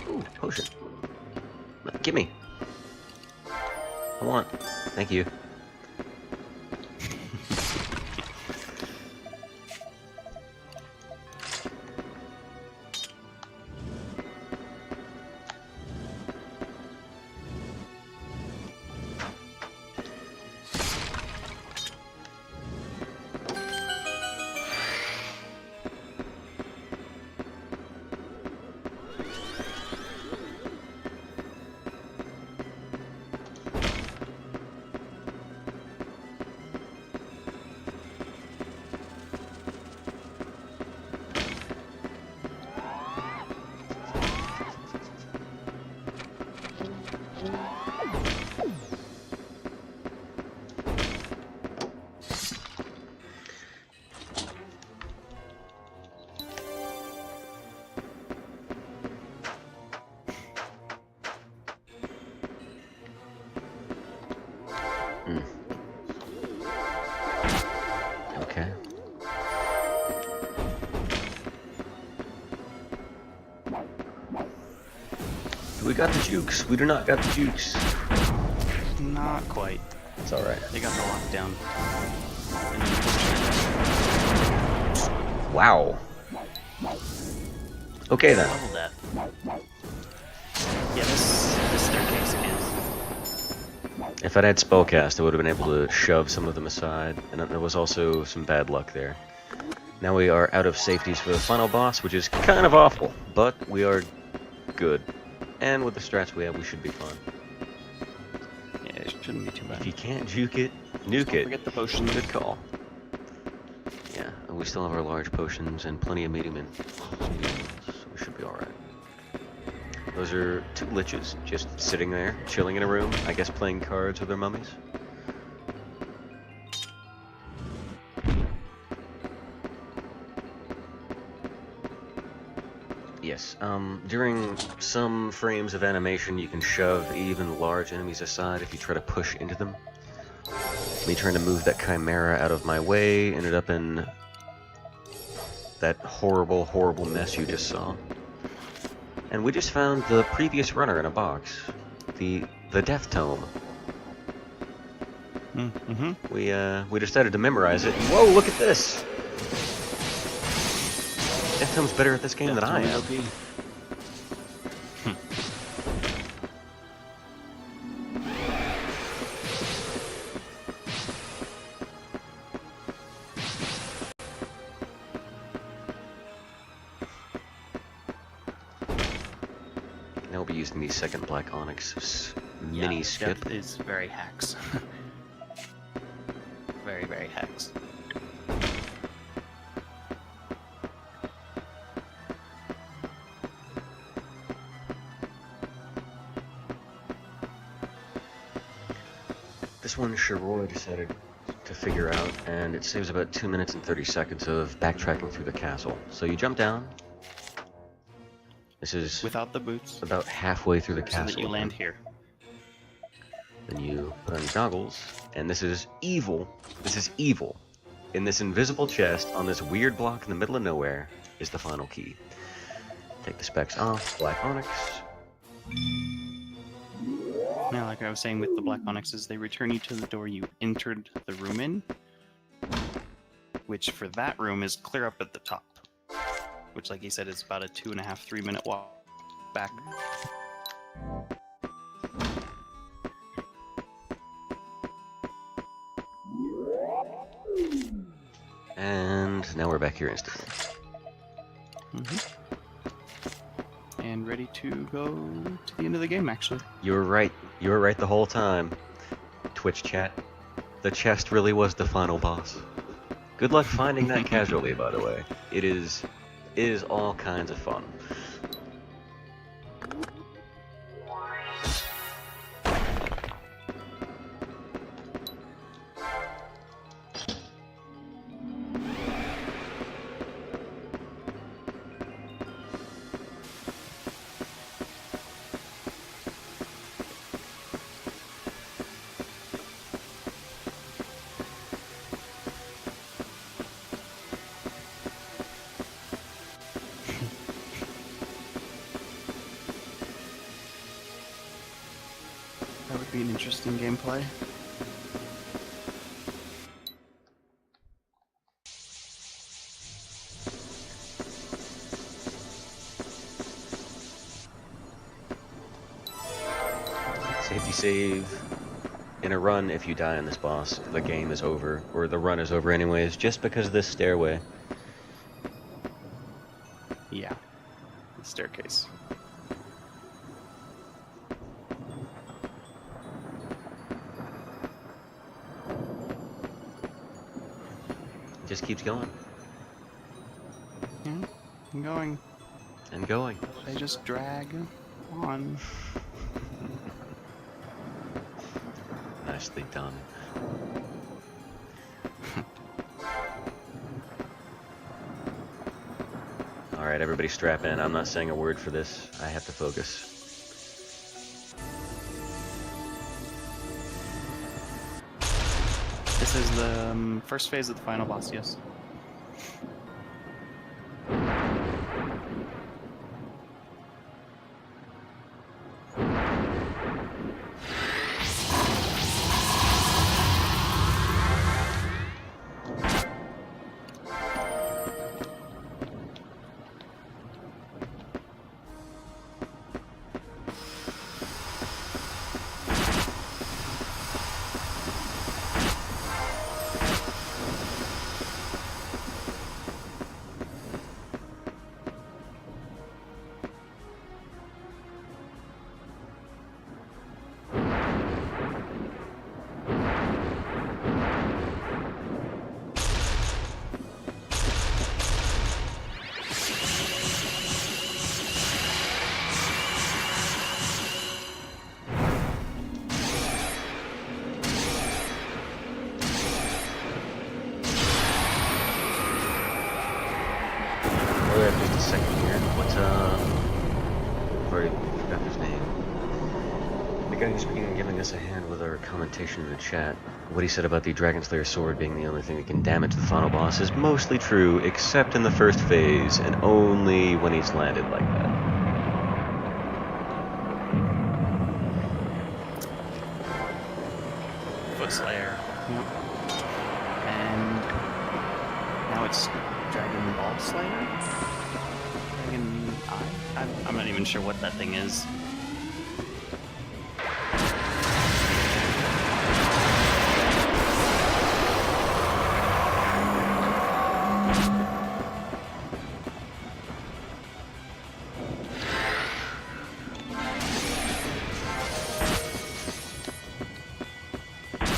Ooh, potion. Gimme. I want. Thank you. Okay. We got the jukes. We do not got the jukes. Not quite. It's alright. They got the lockdown. Wow. Okay then. Level that. Yeah, this staircase is. If I'd had spellcast, I would have been able to shove some of them aside, and there was also some bad luck there. Now we are out of safeties for the final boss, which is kind of awful, but we are good. And with the strats we have, we should be fine. Yeah, it shouldn't be too bad. If you can't juke it, nuke Don't it. forget the potion. Good call. Yeah, and we still have our large potions and plenty of medium and so we should be alright. Those are 2 liches, just sitting there, chilling in a room, I guess playing cards with their mummies. Yes, during some frames of animation, you can shove even large enemies aside if you try to push into them. Me trying to move that chimera out of my way ended up in that horrible, horrible mess you just saw. And we just found the previous runner in a box. The Death Tome. We decided to memorize it. Whoa, look at this! Death Tome's better at this game than I am. Now we'll be using the second Black Onyx mini skip. Depth is very hacks. Very, very hacks. This one Shiroi decided to figure out, and it saves about 2 minutes and 30 seconds of backtracking through the castle. So you jump down. This is without the boots. About halfway through the castle. So that you land here. Then you put on your goggles, and this is evil. This is evil. In this invisible chest on this weird block in the middle of nowhere is the final key. Take the specs off. Black Onyx. Now, like I was saying with the Black Onyxes, they return you to the door you entered the room in, which for that room is clear up at the top, which, like he said, is about a 2.5–3 minute walk back. And now we're back here instantly. And ready to go to the end of the game, actually. You were right. You were right the whole time. Twitch chat. The chest really was the final boss. Good luck finding that casually, by the way. It is all kinds of fun. That would be an interesting gameplay. Safety save. In a run, if you die on this boss, the game is over, or the run is over anyways, just because of this stairway. Yeah, the staircase. It just keeps going. Yeah, I'm going. And going. They just drag on. Nicely done. Alright, everybody strap in. I'm not saying a word for this. I have to focus. This is the first phase of the final boss, yes. Just a second here. What's already forgot his name. The guy who's been giving us a hand with our commentation in the chat. What he said about the Dragon Slayer sword being the only thing that can damage the final boss is mostly true, except in the first phase, and only when he's landed like that. Foot Slayer. Yep. And now it's Dragon Ball Slayer? Dragon Eye? I'm not even sure what that thing is.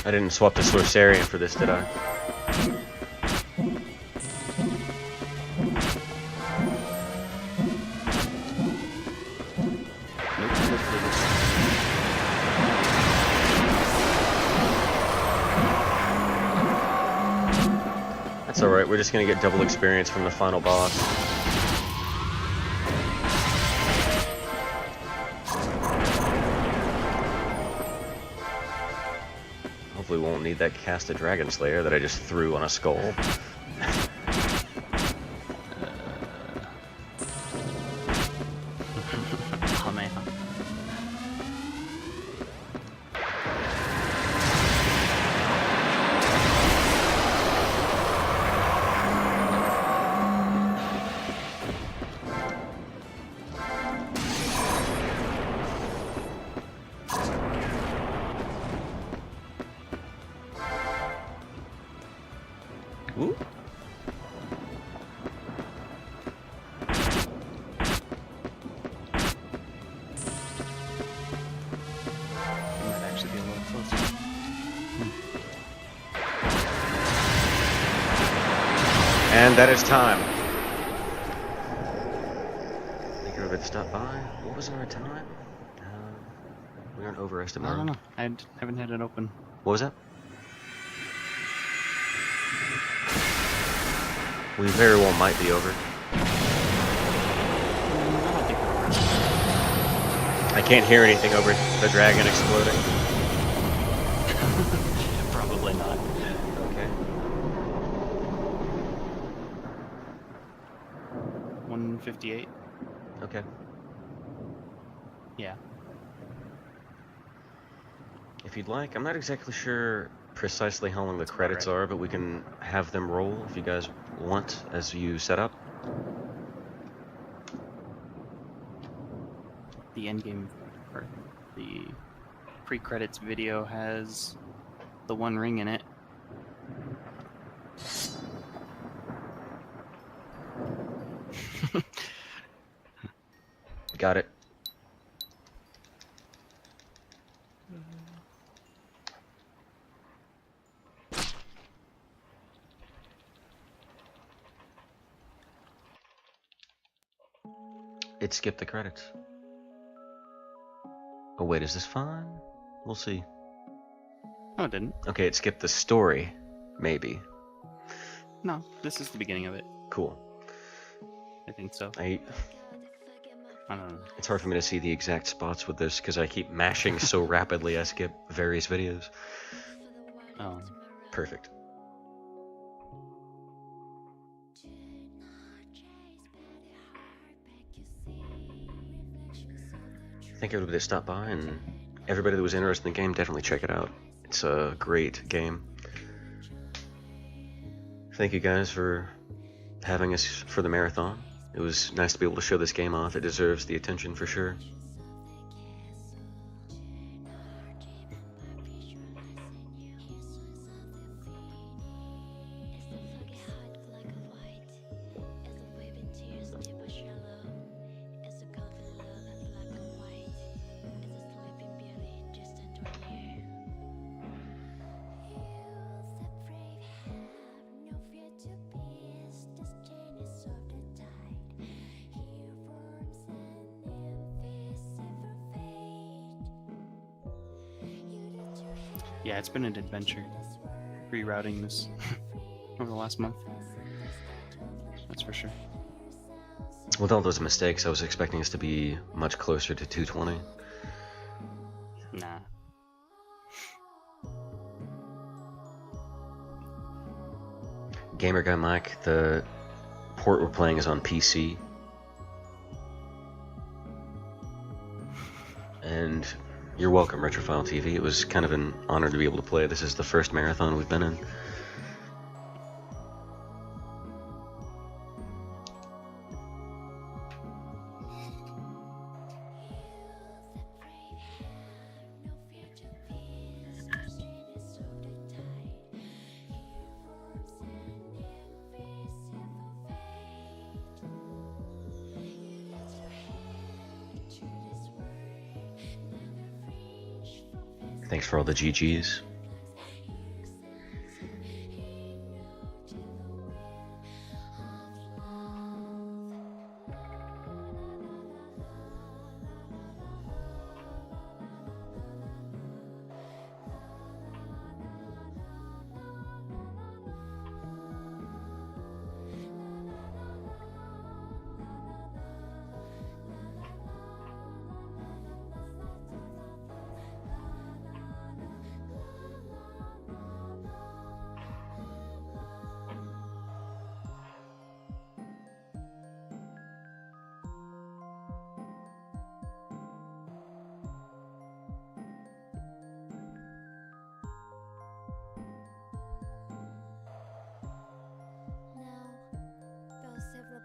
I didn't swap the Sorcerian for this, did I? That's alright, we're just gonna get double experience from the final boss. Hopefully we won't need that cast of Dragon Slayer that I just threw on a skull. Oh man. Ooh. Might actually be a little closer. And that is time. Thank you everybody that stopped by. What was our time? We aren't overestimating. I don't know. I haven't had it open. What was that? We very well might be over. I don't think we're over. I can't hear anything over the dragon exploding. Probably not. Okay. 158. Okay. Yeah. If you'd like, I'm not exactly sure precisely how long the credits are, but we can have them roll if you guys want as you set up. The endgame, or the pre-credits video has the One Ring in it. Got it. It skipped the credits. Oh wait, is this fine? We'll see. No, it didn't. Okay, it skipped the story. Maybe. No, this is the beginning of it. Cool. I think so. I don't know. It's hard for me to see the exact spots with this because I keep mashing so rapidly I skip various videos. Oh. Perfect. Thank everybody that stopped by, and everybody that was interested in the game, definitely check it out. It's a great game. Thank you guys for having us for the marathon. It was nice to be able to show this game off. It deserves the attention for sure. Yeah, it's been an adventure rerouting this over the last month. That's for sure. With all those mistakes, I was expecting us to be much closer to 220. Nah. Gamer Guy Mike, the port we're playing is on PC. And you're welcome, Retrophile TV. It was kind of an honor to be able to play. This is the first marathon we've been in. Thanks for all the GGs.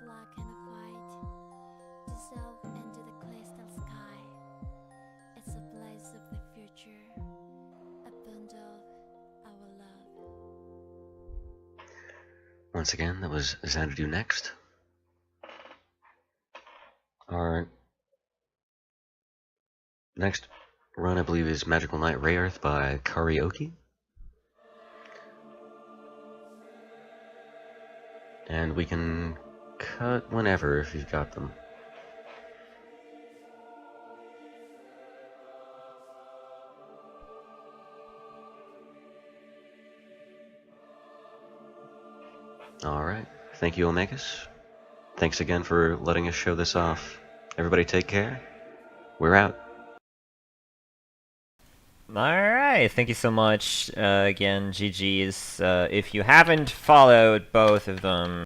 Black and white dissolve into the crystal sky. It's a place of the future, a bond of our love. Once again, that was Xanadu next. Our next run, I believe, is Magical Night Ray Earth by Karaoke. And we can cut whenever if you've got them. Alright, thank you, Omegas. Thanks again for letting us show this off. Everybody take care. We're out. Alright, thank you so much. Again, GG's. If you haven't followed both of them,